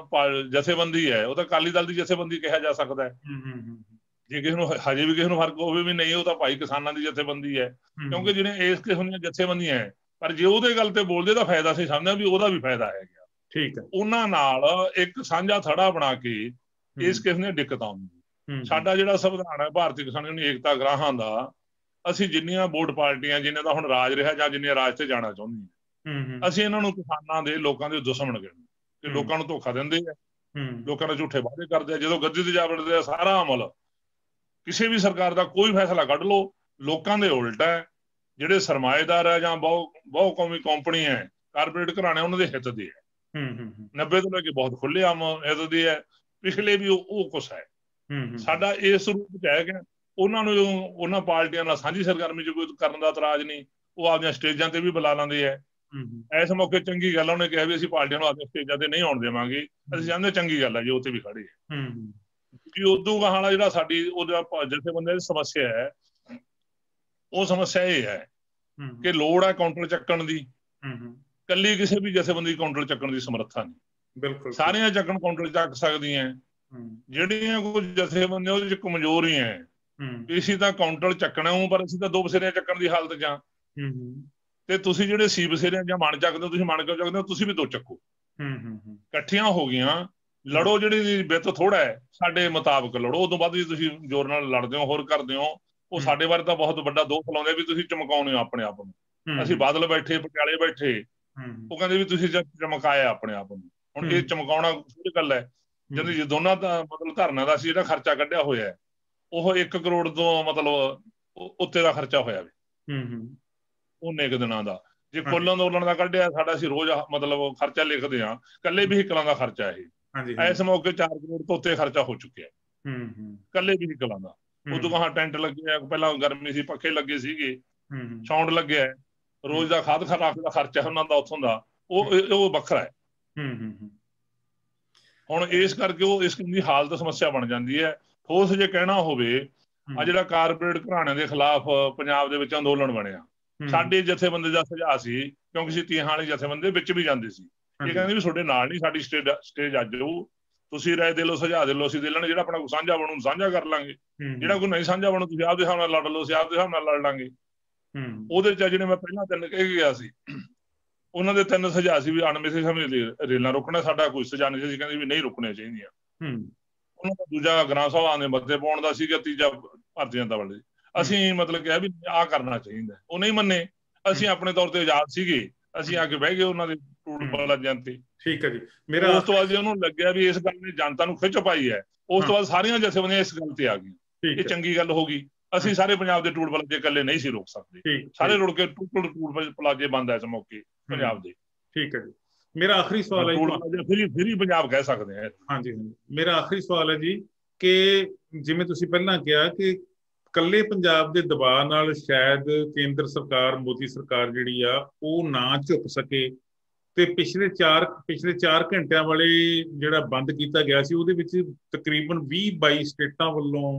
ਜਥੇਬੰਦੀ ਹੈ, ਉਹ ਤਾਂ ਅਕਾਲੀ ਦਲ ਦੀ ਜਥੇਬੰਦੀ ਕਿਹਾ ਜਾ ਸਕਦਾ ਹੈ। ਜੇ ਕਿਸੇ ਨੂੰ ਹਜੇ ਵੀ ਕਿਸੇ ਨੂੰ ਫਰਕ ਹੋਵੇ ਵੀ ਨਹੀਂ, ਉਹ ਤਾਂ ਭਾਈ ਕਿਸਾਨਾਂ ਦੀ ਜਥੇਬੰਦੀ ਹੈ, ਕਿਉਂਕਿ ਜਿਹੜੇ ਇਸ ਕਿਸਮ ਦੀਆਂ ਜਥੇਬੰਦੀਆਂ ਹੈ, ਪਰ ਜੇ ਉਹਦੇ ਗੱਲ ਤੇ ਬੋਲਦੇ ਤਾਂ ਫਾਇਦਾ ਅਸੀਂ ਸਮਝਦੇ ਵੀ ਉਹਦਾ ਵੀ ਫਾਇਦਾ ਹੈਗਾ। ਠੀਕ ਹੈ। ਉਹਨਾਂ ਨਾਲ ਇੱਕ ਸਾਂਝਾ ਥੜਾ ਬਣਾ ਕੇ ਇਸ ਕਿਸਮ ਦੀਆਂ ਦਿੱਕਤਾਂ ਆਉਂਦੀਆਂ। ਸਾਡਾ ਜਿਹੜਾ ਸੰਵਿਧਾਨ ਹੈ ਭਾਰਤੀ ਕਿਸਾਨ ਯੂਨੀਅਨ ਏਕਤਾ ਉਗਰਾਹਾਂ ਦਾ, ਅਸੀਂ ਜਿੰਨੀਆਂ ਵੋਟ ਪਾਰਟੀਆਂ, ਜਿੰਨੇ ਦਾ ਹੁਣ ਰਾਜ ਰਿਹਾ ਜਾਂ ਜਿੰਨੇ ਰਾਜ ਤੇ ਜਾਣਾ ਚਾਹੁੰਦੀਆਂ, ਅਸੀਂ ਇਹਨਾਂ ਨੂੰ ਕਿਸਾਨਾਂ ਦੇ, ਲੋਕਾਂ ਦੇ ਦੁਸ਼ਮਣ ਕਹਿੰਦੇ ਕਿ ਲੋਕਾਂ ਨੂੰ ਧੋਖਾ ਦਿੰਦੇ ਆ, ਲੋਕਾਂ ਨਾਲ ਝੂਠੇ ਵਾਅਦੇ ਕਰਦੇ ਆ। ਜਦੋਂ ਗੱਦੀ ਤੇ ਜਾ ਵੜਦੇ ਆ, ਸਾਰਾ ਅਮਲ, ਕਿਸੇ ਵੀ ਸਰਕਾਰ ਦਾ ਕੋਈ ਫੈਸਲਾ ਕੱਢ ਲਓ, ਲੋਕਾਂ ਦੇ ਉਲਟ ਹੈ। ਜਿਹੜੇ ਸਰਮਾਏਦਾਰ ਹੈ ਜਾਂ ਬਹੁ ਕੌਮੀ ਕੰਪਨੀ ਹੈ, ਕਾਰਪੋਰੇਟ ਘਰਾਣੇ, ਉਹਨਾਂ ਦੇ ਹਿੱਤ ਦੇ ਹੈ। 90 ਤੋਂ ਲੈ ਕੇ ਬਹੁਤ ਖੁੱਲ੍ਹੇਆਮ ਹਿੱਤ ਦੇ ਹੈ, ਪਿਛਲੇ ਵੀ ਉਹ ਕੁਛ ਹੈ। ਸਾਡਾ ਇਸ ਰੂਪ ਚ ਹੈ ਕਿ ਉਹਨਾਂ ਨੂੰ ਉਹਨਾਂ ਪਾਰਟੀਆਂ ਨਾਲ ਸਾਂਝੀ ਸਰਗਰਮੀ ਚ ਕੋਈ ਕਰਨ ਦਾ ਇਤਰਾਜ਼ ਨਹੀਂ, ਉਹ ਆਪਦੀਆਂ ਸਟੇਜਾਂ ਤੇ ਵੀ ਬੁਲਾ ਲੈਂਦੇ ਹੈ। ਇਸ ਮੌਕੇ ਚੰਗੀ ਗੱਲ ਉਹਨੇ ਕਿਹਾ ਵੀ ਅਸੀਂ ਪਾਰਟੀਆਂ ਨੂੰ ਆਪਦੀਆਂ ਸਟੇਜਾਂ ਤੇ ਨਹੀਂ ਆਉਣ ਦੇਵਾਂਗੇ, ਅਸੀਂ ਚਾਹੁੰਦੇ ਚੰਗੀ ਗੱਲ ਹੈ ਜੀ ਉੱਥੇ ਵੀ ਖੜੇ ਹੈ। ਕਿ ਉਦੋਂ ਵਾਲਾ ਜਿਹੜਾ ਸਾਡੀ ਉਹਦਾ ਜਥੇਬੰਦੀਆਂ ਦੀ ਸਮੱਸਿਆ ਹੈ, ਉਹ ਸਮੱਸਿਆ ਇਹ ਹੈ ਕਿ ਲੋੜ ਹੈ ਕਾਊਂਟਰ ਚੱਕਣ ਦੀ। ਕੱਲੀ ਕਿਸੇ ਵੀ ਜਥੇਬੰਦੀ ਕਾਊਂਟਰ ਚੱਕਣ ਦੀ ਸਮਰੱਥਾ ਨਹੀਂ, ਬਿਲਕੁਲ ਸਾਰੀਆਂ ਚੱਕਣ ਕਾਊਂਟਰ ਚੱਕ ਸਕਦੀਆਂ। ਜਿਹੜੀਆਂ ਕੁਝ ਜਥੇਬੰਦੀਆਂ ਉਹਦੇ ਚ ਕਮਜ਼ੋਰ ਹੀ ਹੈ, ਅਸੀਂ ਤਾਂ ਕਾਊਂਟਰ ਚੱਕਣਾ, ਪਰ ਅਸੀਂ ਤਾਂ 2 ਬਸੇਰਿਆਂ ਚੱਕਣ ਦੀ ਹਾਲਤ ਜਾਂ, ਤੇ ਤੁਸੀਂ ਜਿਹੜੇ ਸੀ ਬਸੇਰਿਆਂ ਜਾਂ ਮਨ ਚੱਕਦੇ ਹੋ, ਤੁਸੀਂ ਮਨ ਕਿਉਂ ਚੱਕਦੇ ਹੋ? ਤੁਸੀਂ ਵੀ 2 ਚੱਕੋ, ਇਕੱਠੀਆਂ ਹੋ ਗਈਆਂ, ਲੜੋ। ਜਿਹੜੀ ਬਿੱਤ ਥੋੜਾ ਹੈ, ਸਾਡੇ ਮੁਤਾਬਕ ਲੜੋ, ਉਦੋਂ ਬਾਅਦ ਵੀ ਤੁਸੀਂ ਜ਼ੋਰ ਨਾਲ ਲੜਦੇ ਹੋ, ਹੋਰ ਕਰਦੇ ਹੋ, ਉਹ ਸਾਡੇ ਬਾਰੇ ਤਾਂ ਬਹੁਤ ਵੱਡਾ ਦੋਸ਼ ਲਾਉਂਦੇ ਵੀ ਤੁਸੀਂ ਚਮਕਾਉਣੇ ਹੋ ਆਪਣੇ ਆਪ ਨੂੰ। ਅਸੀਂ ਬਾਦਲ ਬੈਠੇ, ਪਟਿਆਲੇ ਬੈਠੇ, ਉਹ ਕਹਿੰਦੇ ਵੀ ਤੁਸੀਂ ਚਮਕਾਇਆ ਆਪਣੇ ਆਪ ਨੂੰ। ਹੁਣ ਇਹ ਚਮਕਾਉਣਾ ਥੋੜੀ ਗੱਲ ਹੈ, ਜਦੋਂ ਦੋਨਾਂ ਦਾ ਮਤਲਬ ਧਰਨਾ ਦਾ ਅਸੀਂ ਜਿਹੜਾ ਖਰਚਾ ਕੱਢਿਆ ਹੋਇਆ, ਉਹ 1 ਕਰੋੜ ਤੋਂ ਮਤਲਬ ਉੱਤੇ ਦਾ ਖਰਚਾ ਹੋਇਆ ਵੀ ਉਹਨੇ ਇੱਕ ਦਿਨਾਂ ਦਾ। ਜੇ ਕੁੱਲ ਅੰਦੋਲਨ ਦਾ ਕੱਢਿਆ ਸਾਡਾ, ਅਸੀਂ ਰੋਜ਼ ਮਤਲਬ ਖਰਚਾ ਲਿਖਦੇ ਹਾਂ, ਇਕੱਲੇ ਵਹੀਕਲਾਂ ਦਾ ਖਰਚਾ ਇਹ ਇਸ ਮੌਕੇ 4 ਕਰੋੜ ਤੋਂ ਉੱਤੇ ਖਰਚਾ ਹੋ ਚੁੱਕਿਆ ਇਕੱਲੇ ਵਹੀਕਲਾਂ ਦਾ। ਉਦੋਂ ਕਹਾਂ ਟੈਂਟ ਲੱਗੇ, ਪਹਿਲਾਂ ਗਰਮੀ ਸੀ, ਪੱਖੇ ਲੱਗੇ ਸੀਗੇ, ਸਾਊਂਡ ਲੱਗਿਆ, ਰੋਜ਼ ਦਾ ਖਾਦ ਖਰਾਕ ਦਾ ਖਰਚਾ ਉਹਨਾਂ ਦਾ ਉੱਥੋਂ ਦਾ, ਉਹ ਵੱਖਰਾ ਹੈ। ਹੁਣ ਇਸ ਕਰਕੇ ਉਹ ਇਸ ਦੀ ਹਾਲਤ ਸਮੱਸਿਆ ਬਣ ਜਾਂਦੀ ਹੈ। ਠੋਸ ਜੇ ਕਹਿਣਾ ਹੋਵੇ, ਆ ਜਿਹੜਾ ਕਾਰਪੋਰੇਟ ਘਰਾਣਿਆਂ ਦੇ ਖਿਲਾਫ ਪੰਜਾਬ ਦੇ ਵਿੱਚ ਅੰਦੋਲਨ ਬਣਿਆ, ਸਾਡੇ ਜਥੇਬੰਦੀ ਦਾ ਸੁਝਾਅ ਸੀ ਕਿਉਂਕਿ ਅਸੀਂ ਤੀਹਾਂ ਵਾਲੇ ਜਥੇਬੰਦੀ ਵਿੱਚ ਵੀ ਜਾਂਦੇ ਸੀ। ਇਹ ਕਹਿੰਦੇ ਵੀ ਤੁਹਾਡੇ ਨਾਲ ਨਹੀਂ ਸਾਡੀ ਸਟੇਜ ਅੱਜ ਹੋਊ, ਤੁਸੀਂ ਰਾਏ ਦੇ ਲਓ, ਸੁਝਾਅ ਦੇ ਲਓ, ਅਸੀਂ ਦੇ ਲੈਣੇ, ਜਿਹੜਾ ਆਪਣਾ ਕੋਈ ਸਾਂਝਾ ਬਣੂ ਸਾਂਝਾ ਕਰ ਲਾਂਗੇ, ਜਿਹੜਾ ਕੋਈ ਨਹੀਂ ਸਾਂਝਾ ਬਣੂ ਤੁਸੀਂ ਆਪਦੇ ਹਿਸਾਬ ਨਾਲ ਲੜ ਲਓ, ਅਸੀਂ ਆਪਦੇ ਹਿਸਾਬ ਨਾਲ ਲੜ ਲਾਂਗੇ। ਉਹਦੇ ਚ ਜਿਹੜੇ ਮੈਂ ਪਹਿਲਾਂ 3 ਕਹਿ ਕੇ ਗਿਆ ਸੀ, ਉਹਨਾਂ ਦੇ 3 ਸੁਝਾਅ ਸੀ ਵੀ ਅਣਮਿੱਥੇ ਸਮੇਂ ਰੇਲਾਂ ਰੁਕਣਾ, ਸਾਡਾ ਕੋਈ ਸੁਝਾਅ ਨਹੀਂ ਸੀ, ਕਹਿੰਦੇ ਵੀ ਨਹੀਂ ਰੁਕਣੀਆਂ ਚਾਹੀਦੀਆਂ। ਉਹਨਾਂ ਦਾ ਦੂਜਾ ਗ੍ਰਾਮ ਸਭਾ ਦੇ ਮੱਤੇ ਪਾਉਣ ਦਾ ਸੀਗਾ, ਤੀਜਾ ਭਾਰਤੀ ਜਨਤਾ ਪਾਰਟੀ। ਅਸੀਂ ਮਤਲਬ ਕਿਹਾ ਵੀ ਆਹ ਕਰਨਾ ਚਾਹੀਦਾ, ਉਹ ਨਹੀਂ ਮੰਨੇ। ਅਸੀਂ ਆਪਣੇ ਤੌਰ ਤੇ ਆਜ਼ਾਦ ਸੀਗੇ, ਅਸੀਂ ਆ ਕੇ ਬਹਿ ਗਏ ਉਹਨਾਂ ਦੇ ਟੂਲ ਪਲਾਜ਼ਿਆਂ ਤੇ। ਠੀਕ ਹੈ ਜੀ। ਮੇਰਾ ਉਸ ਤੋਂ ਬਾਅਦ ਜੇ ਉਹਨੂੰ ਲੱਗਿਆ ਵੀ ਇਸ ਗੱਲ ਨੇ ਜਨਤਾ ਨੂੰ ਖਿੱਚ ਪਾਈ ਹੈ, ਉਸ ਤੋਂ ਬਾਅਦ ਸਾਰੀਆਂ ਜਥੇਬੰਦੀਆਂ ਇਸ ਗੱਲ ਤੇ ਆ ਗਈਆਂ। ਇਹ ਚੰਗੀ ਗੱਲ ਹੋ ਗਈ। ਅਸੀਂ ਸਾਰੇ ਪੰਜਾਬ ਦੇ ਟੂਲ ਪਲਾਜ਼ੇ ਇਕੱਲੇ ਨਹੀਂ ਸੀ ਰੋਕ ਸਕਦੇ, ਸਾਰੇ ਰੁੜ ਕੇ ਟੂਲ ਪਲਾਜ਼ੇ ਬੰਦ ਹੈ ਇਸ ਮੌਕੇ ਪੰਜਾਬ ਦੇ। ਠੀਕ ਹੈ ਜੀ। ਮੇਰਾ ਆਖਰੀ ਸਵਾਲ ਹੈ, ਫਰੀ ਪੰਜਾਬ ਕਹਿ ਸਕਦੇ ਹਾਂ। ਹਾਂਜੀ, ਮੇਰਾ ਆਖਰੀ ਸਵਾਲ ਹੈ ਜੀ ਕਿ ਜਿਵੇਂ ਤੁਸੀਂ ਪਹਿਲਾਂ ਕਿਹਾ ਕਿ ਇਕੱਲੇ ਪੰਜਾਬ ਦੇ ਦਬਾਅ ਨਾਲ ਸ਼ਾਇਦ ਕੇਂਦਰ ਸਰਕਾਰ, ਮੋਦੀ ਸਰਕਾਰ ਜਿਹੜੀ ਆ ਉਹ ਨਾ ਝੁਕ ਸਕੇ, ਤੇ ਪਿਛਲੇ 4 ਘੰਟਿਆਂ ਵਾਲੇ ਜਿਹੜਾ ਬੰਦ ਕੀਤਾ ਗਿਆ ਸੀ ਉਹਦੇ ਵਿੱਚ ਤਕਰੀਬਨ 20-22 ਸਟੇਟਾਂ ਵੱਲੋਂ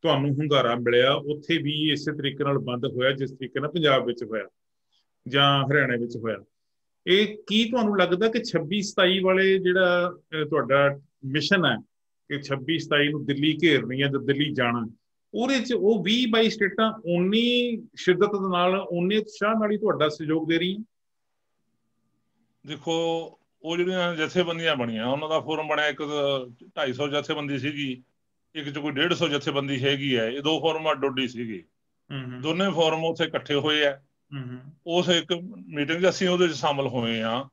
ਤੁਹਾਨੂੰ ਹੁੰਗਾਰਾ ਮਿਲਿਆ। ਉੱਥੇ ਵੀ ਇਸੇ ਤਰੀਕੇ ਨਾਲ ਬੰਦ ਹੋਇਆ ਜਿਸ ਤਰੀਕੇ ਨਾਲ ਪੰਜਾਬ ਵਿੱਚ ਹੋਇਆ ਜਾਂ ਹਰਿਆਣਾ ਵਿੱਚ ਹੋਇਆ। ਇਹ ਕੀ ਤੁਹਾਨੂੰ ਲੱਗਦਾ ਕਿ 26-27 ਵਾਲੇ ਜਿਹੜਾ ਤੁਹਾਡਾ ਮਿਸ਼ਨ ਹੈ ਕਿ 26-27 ਨੂੰ ਦਿੱਲੀ ਘੇਰਨੀ ਹੈ ਜਾਂ ਦਿੱਲੀ ਜਾਣਾ, ਉਹਦੇ 'ਚ ਉਹ 20-22 ਸਟੇਟਾਂ ਉਨੀ ਸ਼ਿੱਦਤ ਦੇ ਨਾਲ, ਉਨੇ ਉਤਸ਼ਾਹ ਨਾਲ ਹੀ ਤੁਹਾਡਾ ਸਹਿਯੋਗ ਦੇ ਰਹੀਆਂ? ਦੇਖੋ, ਉਹ ਜਿਹੜੀਆਂ ਜਥੇਬੰਦੀਆਂ ਬਣੀਆਂ, ਉਹਨਾਂ ਦਾ ਫੋਰਮ ਬਣਿਆ, ਇੱਕ 250 ਜਥੇਬੰਦੀ ਸੀਗੀ, ਇੱਕ 'ਚ ਕੋਈ 150 ਜਥੇਬੰਦੀ ਹੈਗੀ ਹੈ। ਇਹ 2 ਫੋਰਮ ਅੱਡੋਡੀ ਸੀਗੇ, ਦੋਨੇ ਫੋਰਮ ਉੱਥੇ ਇਕੱਠੇ ਹੋਏ ਆ। ਉਸ ਇੱਕ ਮੀਟਿੰਗ 'ਚ ਅਸੀਂ ਉਹਦੇ 'ਚ ਸ਼ਾਮਲ ਹੋਏ ਹਾਂ।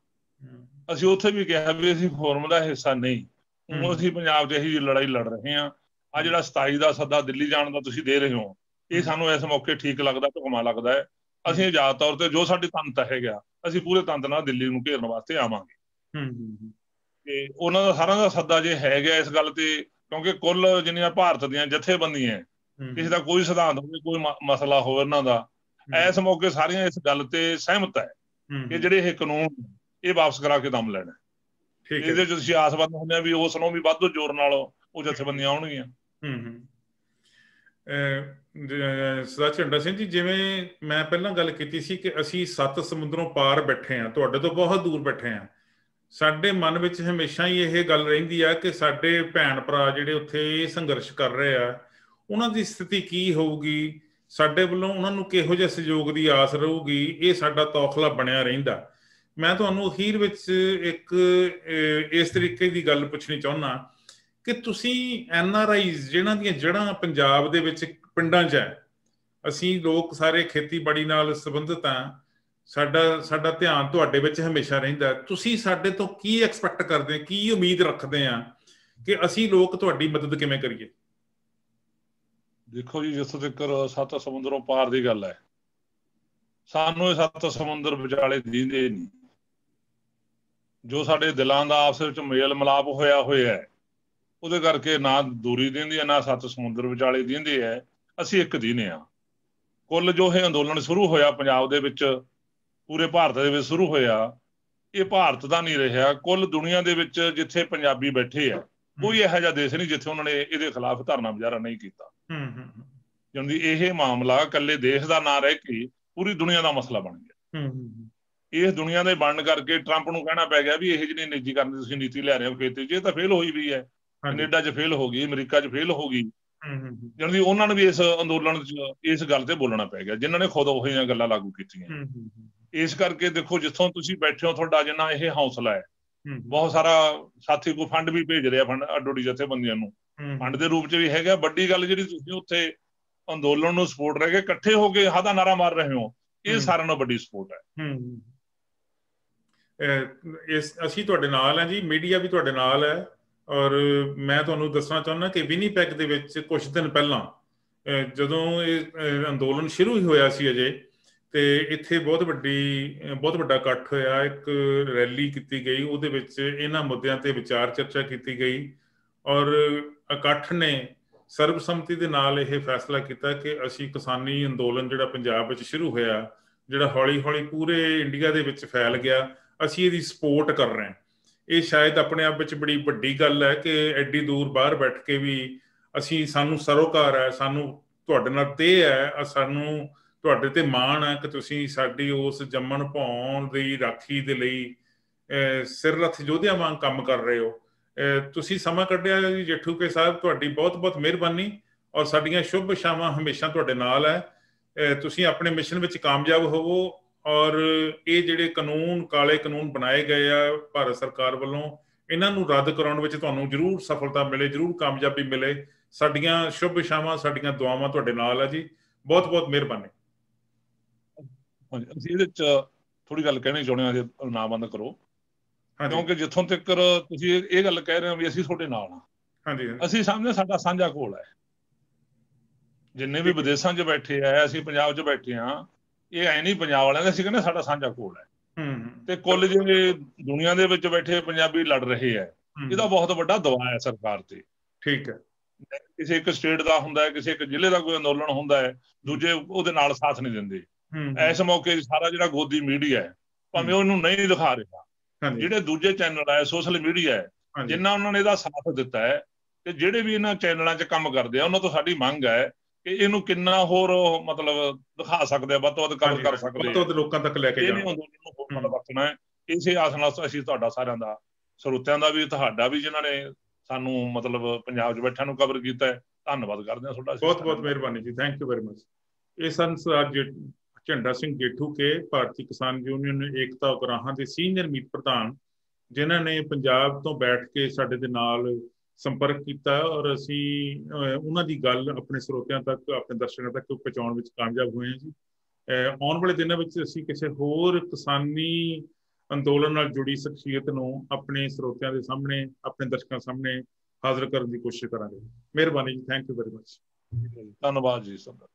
ਅਸੀਂ ਉੱਥੇ ਵੀ ਕਿਹਾ ਵੀ ਅਸੀਂ ਫੋਰਮ ਦਾ ਹਿੱਸਾ ਨਹੀਂ, ਅਸੀਂ ਪੰਜਾਬ 'ਚ ਇਹੀ ਜਿਹੀ ਲੜਾਈ ਲੜ ਰਹੇ ਹਾਂ। ਆ ਜਿਹੜਾ 27 ਦਾ ਸੱਦਾ ਦਿੱਲੀ ਜਾਣ ਦਾ ਤੁਸੀਂ ਦੇ ਰਹੇ ਹੋ, ਇਹ ਸਾਨੂੰ ਇਸ ਮੌਕੇ ਠੀਕ ਲੱਗਦਾ, ਢੁਕਵਾਂ ਲੱਗਦਾ ਹੈ। ਅਸੀਂ ਆਜ਼ਾਦ ਤੌਰ ਤੇ ਜੋ ਸਾਡੀ ਤੰਤ ਹੈਗਾ, ਅਸੀਂ ਪੂਰੇ ਤੰਤ ਨਾਲ ਦਿੱਲੀ ਨੂੰ ਘੇਰਨ ਵਾਸਤੇ ਆਵਾਂਗੇ। ਤੇ ਉਹਨਾਂ ਦਾ ਸਾਰਿਆਂ ਦਾ ਸੱਦਾ ਜੇ ਹੈਗਾ ਇਸ ਗੱਲ ਤੇ, ਕਿਉਂਕਿ ਕੁੱਲ ਜਿੰਨੀਆਂ ਭਾਰਤ ਦੀਆਂ ਜਥੇਬੰਦੀਆਂ, ਕਿਸੇ ਦਾ ਕੋਈ ਸਿਧਾਂਤ ਹੋਵੇ, ਕੋਈ ਮਸਲਾ ਹੋਵੇ, ਉਹਨਾਂ ਦਾ ਇਸ ਮੌਕੇ ਸਾਰੀਆਂ ਇਸ ਗੱਲ ਤੇ ਸਹਿਮਤ ਹੈ ਕਿ ਜਿਹੜੇ ਇਹ ਕਾਨੂੰਨ ਇਹ ਵਾਪਸ ਕਰਾ ਕੇ ਦਮ ਲੈਣਾ। ਇਹਦੇ 'ਚ ਤੁਸੀਂ ਆਸਬੰਦ ਹੁੰਦੇ ਆ ਵੀ ਉਸ ਨੂੰ ਵੀ ਵੱਧ ਜ਼ੋਰ ਨਾਲ ਉਹ ਜਥੇਬੰਦੀਆਂ ਆਉਣਗੀਆਂ। ਸਰਦਾਰ ਝੰਡਾ ਸਿੰਘ ਜੀ, ਜਿਵੇਂ ਮੈਂ ਪਹਿਲਾਂ ਗੱਲ ਕੀਤੀ ਸੀ ਕਿ ਅਸੀਂ 7 ਸਮੁੰਦਰੋਂ ਪਾਰ ਬੈਠੇ ਹਾਂ, ਤੁਹਾਡੇ ਤੋਂ ਬਹੁਤ ਦੂਰ ਬੈਠੇ ਹਾਂ, ਸਾਡੇ ਮਨ ਵਿੱਚ ਹਮੇਸ਼ਾ ਹੀ ਇਹ ਗੱਲ ਰਹਿੰਦੀ ਆ ਕਿ ਸਾਡੇ ਭੈਣ ਭਰਾ ਜਿਹੜੇ ਉੱਥੇ ਸੰਘਰਸ਼ ਕਰ ਰਹੇ ਆ, ਉਹਨਾਂ ਦੀ ਸਥਿਤੀ ਕੀ ਹੋਊਗੀ, ਸਾਡੇ ਵੱਲੋਂ ਉਹਨਾਂ ਨੂੰ ਕਿਹੋ ਜਿਹੇ ਸਹਿਯੋਗ ਦੀ ਆਸ ਰਹੂਗੀ, ਇਹ ਸਾਡਾ ਤੌਖਲਾ ਬਣਿਆ ਰਹਿੰਦਾ। ਮੈਂ ਤੁਹਾਨੂੰ ਅਖੀਰ ਵਿੱਚ ਇੱਕ ਇਸ ਤਰੀਕੇ ਦੀ ਗੱਲ ਪੁੱਛਣੀ ਚਾਹੁੰਦਾ ਕਿ ਤੁਸੀਂ NRIs ਜਿਨ੍ਹਾਂ ਦੀਆਂ ਜੜ੍ਹਾਂ ਪੰਜਾਬ ਦੇ ਵਿੱਚ ਪਿੰਡਾਂ 'ਚ ਹੈ, ਅਸੀਂ ਲੋਕ ਸਾਰੇ ਖੇਤੀਬਾੜੀ ਨਾਲ ਸੰਬੰਧਿਤ ਹਾਂ, ਸਾਡਾ ਧਿਆਨ ਤੁਹਾਡੇ ਵਿੱਚ ਹਮੇਸ਼ਾ ਰਹਿੰਦਾ। ਤੁਸੀਂ ਸਾਡੇ ਤੋਂ ਕੀ ਐਕਸਪੈਕਟ ਕਰਦੇ, ਕੀ ਉਮੀਦ ਰੱਖਦੇ ਆ ਕਿ ਅਸੀਂ ਲੋਕ ਤੁਹਾਡੀ ਮਦਦ ਕਿਵੇਂ ਕਰੀਏ? ਦੇਖੋ ਜੀ, ਜਿੱਥੋਂ ਤੱਕ 7 ਸਮੁੰਦਰੋਂ ਪਾਰ ਦੀ ਗੱਲ ਹੈ, ਸਾਨੂੰ ਇਹ 7 ਸਮੁੰਦਰ ਵਿਚਾਲੇ ਦਿਖਦੇ ਨਹੀਂ। ਜੋ ਸਾਡੇ ਦਿਲਾਂ ਦਾ ਆਪਸ ਵਿੱਚ ਮੇਲ ਮਿਲਾਪ ਹੋਇਆ ਹੈ, ਉਹਦੇ ਕਰਕੇ ਨਾ ਦੂਰੀ ਦਿੰਦੀ ਹੈ, ਨਾ 7 ਸਮੁੰਦਰ ਵਿਚਾਲੇ ਦਿੰਦੇ ਹੈ। ਅਸੀਂ ਇੱਕ ਦਿਨ ਆ। ਕੁੱਲ ਜੋ ਇਹ ਅੰਦੋਲਨ ਸ਼ੁਰੂ ਹੋਇਆ ਪੰਜਾਬ ਦੇ ਵਿੱਚ, ਪੂਰੇ ਭਾਰਤ ਦੇ ਵਿੱਚ ਸ਼ੁਰੂ ਹੋਇਆ, ਇਹ ਭਾਰਤ ਦਾ ਨਹੀਂ ਰਿਹਾ, ਕੁੱਲ ਦੁਨੀਆ ਦੇ ਵਿੱਚ ਜਿੱਥੇ ਪੰਜਾਬੀ ਬੈਠੇ ਆ, ਕੋਈ ਇਹੋ ਜਿਹਾ ਦੇਸ਼ ਨਹੀਂ ਜਿੱਥੇ ਉਹਨਾਂ ਨੇ ਇਹਦੇ ਖਿਲਾਫ ਧਰਨਾ ਮੁਜ਼ਾਹਰਾ ਨਹੀਂ ਕੀਤਾ। ਕਿਉਂਕਿ ਇਹ ਮਾਮਲਾ ਇਕੱਲੇ ਦੇਸ਼ ਦਾ ਨਾ ਰਹਿ ਕੇ ਪੂਰੀ ਦੁਨੀਆ ਦਾ ਮਸਲਾ ਬਣ ਗਿਆ। ਇਸ ਦੁਨੀਆ ਦੇ ਬਣਨ ਕਰਕੇ ਟਰੰਪ ਨੂੰ ਕਹਿਣਾ ਪੈ ਗਿਆ ਵੀ ਇਹ ਜਿਹੜੀ ਨਿੱਜੀਕਰਨ ਦੀ ਤੁਸੀਂ ਨੀਤੀ ਲੈ ਰਹੇ ਹੋ ਖੇਤੀ 'ਚ, ਇਹ ਤਾਂ ਫੇਲ ਹੋਈ ਵੀ ਹੈ। ਕੈਨੇਡਾ 'ਚ ਫੇਲ ਹੋ ਗਈ, ਅਮਰੀਕਾ 'ਚ ਫੇਲ ਹੋ ਗਈ। ਜਾਣੀ ਉਹਨਾਂ ਨੂੰ ਵੀ ਇਸ ਅੰਦੋਲਨ 'ਚ ਇਸ ਗੱਲ ਤੇ ਬੋਲਣਾ ਪੈ ਗਿਆ, ਜਿਨ੍ਹਾਂ ਨੇ ਖੁਦ ਉਹ ਜਿਹੀਆਂ ਗੱਲਾਂ ਲਾਗੂ ਕੀਤੀਆਂ। ਇਸ ਕਰਕੇ ਦੇਖੋ, ਜਿੱਥੋਂ ਤੁਸੀਂ ਬੈਠੇ ਹੋ, ਤੁਹਾਡਾ ਜਿੰਨਾ ਇਹ ਹੌਸਲਾ ਹੈ, ਬਹੁਤ ਸਾਰਾ ਸਾਥੀ ਕੋਈ ਫੰਡ ਵੀ ਭੇਜ ਰਿਹਾ, ਫੰਡ ਅੱਡੋਡੀ ਜਥੇਬੰਦੀਆਂ ਨੂੰ ਫੰਡ ਦੇ ਰੂਪ 'ਚ ਵੀ ਹੈਗਾ। ਵੱਡੀ ਗੱਲ ਜਿਹੜੀ ਤੁਸੀਂ ਉੱਥੇ ਅੰਦੋਲਨ ਨੂੰ ਸਪੋਰਟ ਰਹਿ ਕੇ ਇਕੱਠੇ ਹੋ ਕੇ ਹਾਦਾ ਨਾਰਾ ਮਾਰ ਰਹੇ ਹੋ, ਇਹ ਸਾਰਿਆਂ ਨਾਲੋਂ ਵੱਡੀ ਸਪੋਰਟ ਹੈ। ਅਸੀਂ ਤੁਹਾਡੇ ਨਾਲ ਹਾਂ ਜੀ, ਮੀਡੀਆ ਵੀ ਤੁਹਾਡੇ ਨਾਲ ਹੈ। ਔਰ ਮੈਂ ਤੁਹਾਨੂੰ ਦੱਸਣਾ ਚਾਹੁੰਦਾ ਕਿ ਵਿਨੀਪੈਗ ਦੇ ਵਿੱਚ ਕੁਝ ਦਿਨ ਪਹਿਲਾਂ ਜਦੋਂ ਇਹ ਅੰਦੋਲਨ ਸ਼ੁਰੂ ਹੀ ਹੋਇਆ ਸੀ ਅਜੇ, ਤੇ ਇੱਥੇ ਬਹੁਤ ਵੱਡਾ ਇਕੱਠ ਹੋਇਆ, ਇੱਕ ਰੈਲੀ ਕੀਤੀ ਗਈ, ਉਹਦੇ ਵਿੱਚ ਇਹਨਾਂ ਮੁੱਦਿਆਂ ਤੇ ਵਿਚਾਰ ਚਰਚਾ ਕੀਤੀ ਗਈ ਔਰ ਇਕੱਠ ਨੇ ਸਰਬਸੰਮਤੀ ਦੇ ਨਾਲ ਇਹ ਫੈਸਲਾ ਕੀਤਾ ਕਿ ਅਸੀਂ ਕਿਸਾਨੀ ਅੰਦੋਲਨ ਜਿਹੜਾ ਪੰਜਾਬ ਵਿੱਚ ਸ਼ੁਰੂ ਹੋਇਆ, ਜਿਹੜਾ ਹੌਲੀ ਹੌਲੀ ਪੂਰੇ ਇੰਡੀਆ ਦੇ ਵਿੱਚ ਫੈਲ ਗਿਆ, ਅਸੀਂ ਇਹਦੀ ਸਪੋਰਟ ਕਰ ਰਹੇ ਹਾਂ। ਇਹ ਸ਼ਾਇਦ ਆਪਣੇ ਆਪ ਵਿੱਚ ਬੜੀ ਵੱਡੀ ਗੱਲ ਹੈ ਕਿ ਐਡੀ ਦੂਰ ਬਾਹਰ ਬੈਠ ਕੇ ਵੀ ਸਾਨੂੰ ਸਰੋਕਾਰ ਹੈ, ਸਾਨੂੰ ਤੁਹਾਡੇ ਨਾਲ ਤੇਹ ਹੈ, ਸਾਨੂੰ ਤੁਹਾਡੇ ਤੇ ਮਾਣ ਹੈ ਕਿ ਤੁਸੀਂ ਸਾਡੀ ਉਸ ਜੰਮਣ ਭੌਣ ਦੀ ਰਾਖੀ ਦੇ ਲਈ ਸਿਰਲੱਥ ਯੋਧਿਆਂ ਵਾਂਗ ਕੰਮ ਕਰ ਰਹੇ ਹੋ। ਤੁਸੀਂ ਸਮਾਂ ਕੱਢਿਆ ਜੀ ਜੇਠੂਕੇ ਸਾਹਿਬ, ਤੁਹਾਡੀ ਬਹੁਤ ਬਹੁਤ ਮਿਹਰਬਾਨੀ, ਔਰ ਸਾਡੀਆਂ ਸ਼ੁਭ ਇਛਾਵਾਂ ਹਮੇਸ਼ਾ ਤੁਹਾਡੇ ਨਾਲ ਹੈ। ਤੁਸੀਂ ਆਪਣੇ ਮਿਸ਼ਨ ਵਿੱਚ ਕਾਮਯਾਬ ਹੋਵੋ, ਔਰ ਇਹ ਜਿਹੜੇ ਕਾਨੂੰਨ, ਕਾਲੇ ਕਾਨੂੰਨ ਬਣਾਏ ਗਏ ਆ ਭਾਰਤ ਸਰਕਾਰ ਵੱਲੋਂ, ਇਹਨਾਂ ਨੂੰ ਰੱਦ ਕਰਾਉਣ ਵਿੱਚ ਤੁਹਾਨੂੰ ਜ਼ਰੂਰ ਸਫਲਤਾ ਮਿਲੇ, ਜ਼ਰੂਰ ਕਾਮਯਾਬੀ ਮਿਲੇ। ਸਾਡੀਆਂ ਸ਼ੁਭ ਇਛਾਵਾਂ, ਸਾਡੀਆਂ ਦੁਆਵਾਂ ਤੁਹਾਡੇ ਨਾਲ ਹੈ ਜੀ। ਬਹੁਤ ਬਹੁਤ ਮਿਹਰਬਾਨੀ। ਅਸੀਂ ਇਹਦੇ 'ਚ ਥੋੜੀ ਗੱਲ ਕਹਿਣੀ ਚਾਹੁੰਦੇ ਹਾਂ, ਜੇ ਨਾ ਬੰਦ ਕਰੋ, ਕਿਉਂਕਿ ਜਿੱਥੋਂ ਤੱਕ ਤੁਸੀਂ ਇਹ ਗੱਲ ਕਹਿ ਰਹੇ ਹੋ ਵੀ ਅਸੀਂ ਤੁਹਾਡੇ ਨਾਲ ਹਾਂ, ਹਾਂਜੀ, ਅਸੀਂ ਸਮਝਦੇ ਸਾਡਾ ਸਾਂਝਾ ਘੋਲ ਹੈ। ਜਿੰਨੇ ਵੀ ਵਿਦੇਸ਼ਾਂ 'ਚ ਬੈਠੇ ਆ, ਅਸੀਂ ਪੰਜਾਬ 'ਚ ਬੈਠੇ ਹਾਂ, ਇਹ ਐ ਨਹੀਂ ਪੰਜਾਬ ਵਾਲਿਆਂ ਦਾ, ਅਸੀਂ ਕਹਿੰਦੇ ਸਾਡਾ ਸਾਂਝਾ ਘੋਲ ਹੈ। ਤੇ ਕੁੱਲ ਜਿਹੜੇ ਦੁਨੀਆ ਦੇ ਵਿੱਚ ਬੈਠੇ ਪੰਜਾਬੀ ਲੜ ਰਹੇ ਹੈ, ਇਹਦਾ ਬਹੁਤ ਵੱਡਾ ਦਬਾਅ ਹੈ ਸਰਕਾਰ ਤੇ। ਠੀਕ ਹੈ। ਕਿਸੇ ਇੱਕ ਸਟੇਟ ਦਾ ਹੁੰਦਾ ਹੈ, ਕਿਸੇ ਇੱਕ ਜ਼ਿਲ੍ਹੇ ਦਾ ਕੋਈ ਅੰਦੋਲਨ ਹੁੰਦਾ ਹੈ, ਦੂਜੇ ਉਹਦੇ ਨਾਲ ਸਾਥ ਨਹੀਂ ਦਿੰਦੇ। ਇਸ ਮੌਕੇ ਸਾਰਾ ਜਿਹੜਾ ਗੋਦੀ ਮੀਡੀਆ ਹੈ, ਭਾਵੇਂ ਉਹਨੂੰ ਨਹੀਂ ਦਿਖਾ ਰਿਹਾ, ਜਿਹੜੇ ਦੂਜੇ ਚੈਨਲ ਹੈ, ਸੋਸ਼ਲ ਮੀਡੀਆ ਹੈ, ਜਿੰਨਾ ਉਹਨਾਂ ਨੇ ਇਹਦਾ ਸਾਥ ਦਿੱਤਾ ਹੈ, ਤੇ ਜਿਹੜੇ ਵੀ ਇਹਨਾਂ ਚੈਨਲਾਂ 'ਚ ਕੰਮ ਕਰਦੇ ਆ, ਉਹਨਾਂ ਤੋਂ ਸਾਡੀ ਮੰਗ ਹੈ ਕਿ ਇਹਨੂੰ ਕਿੰਨਾ ਹੋਰ ਮਤਲਬ ਦਿਖਾ ਸਕਦੇ ਆ, ਵੱਧ ਤੋਂ ਵੱਧ ਕਵਰ ਕਰ ਸਕਦੇ ਆ, ਲੋਕਾਂ ਤੱਕ ਲੈ ਕੇ ਜਾਣਾ। ਵਰਤਣਾ ਹੈ। ਇਸੇ ਆਸ ਨਾਲ ਅਸੀਂ ਤੁਹਾਡਾ ਸਾਰਿਆਂ ਦਾ, ਸਰੋਤਿਆਂ ਦਾ ਵੀ, ਤੁਹਾਡਾ ਵੀ, ਜਿਨ੍ਹਾਂ ਨੇ ਸਾਨੂੰ ਮਤਲਬ ਪੰਜਾਬ 'ਚ ਬੈਠਿਆਂ ਨੂੰ ਕਵਰ ਕੀਤਾ ਹੈ, ਧੰਨਵਾਦ ਕਰਦੇ ਹਾਂ ਤੁਹਾਡਾ। ਬਹੁਤ ਬਹੁਤ ਮਿਹਰਬਾਨੀ ਜੀ, ਥੈਂਕ ਯੂ ਵੈਰੀ ਮਚ। ਇਹ ਸਨ ਝੰਡਾ ਸਿੰਘ ਜੇਠੂਕੇ, ਭਾਰਤੀ ਕਿਸਾਨ ਯੂਨੀਅਨ ਏਕਤਾ ਉਗਰਾਹਾਂ ਦੇ ਸੀਨੀਅਰ ਮੀਤ ਪ੍ਰਧਾਨ, ਜਿਨ੍ਹਾਂ ਨੇ ਪੰਜਾਬ ਤੋਂ ਬੈਠ ਕੇ ਸਾਡੇ ਦੇ ਨਾਲ ਸੰਪਰਕ ਕੀਤਾ, ਔਰ ਅਸੀਂ ਉਹਨਾਂ ਦੀ ਗੱਲ ਆਪਣੇ ਸਰੋਤਿਆਂ ਤੱਕ, ਆਪਣੇ ਦਰਸ਼ਕਾਂ ਤੱਕ ਪਹੁੰਚਾਉਣ ਵਿੱਚ ਕਾਮਯਾਬ ਹੋਏ ਹਾਂ ਜੀ। ਆਉਣ ਵਾਲੇ ਦਿਨਾਂ ਵਿੱਚ ਅਸੀਂ ਕਿਸੇ ਹੋਰ ਕਿਸਾਨੀ ਅੰਦੋਲਨ ਨਾਲ ਜੁੜੀ ਸ਼ਖਸੀਅਤ ਨੂੰ ਆਪਣੇ ਸਰੋਤਿਆਂ ਦੇ ਸਾਹਮਣੇ, ਆਪਣੇ ਦਰਸ਼ਕਾਂ ਸਾਹਮਣੇ ਹਾਜ਼ਰ ਕਰਨ ਦੀ ਕੋਸ਼ਿਸ਼ ਕਰਾਂਗੇ। ਮਿਹਰਬਾਨੀ ਜੀ, ਥੈਂਕ ਯੂ ਵੈਰੀ ਮਚ। ਧੰਨਵਾਦ ਜੀ ਸਭ ਦਾ।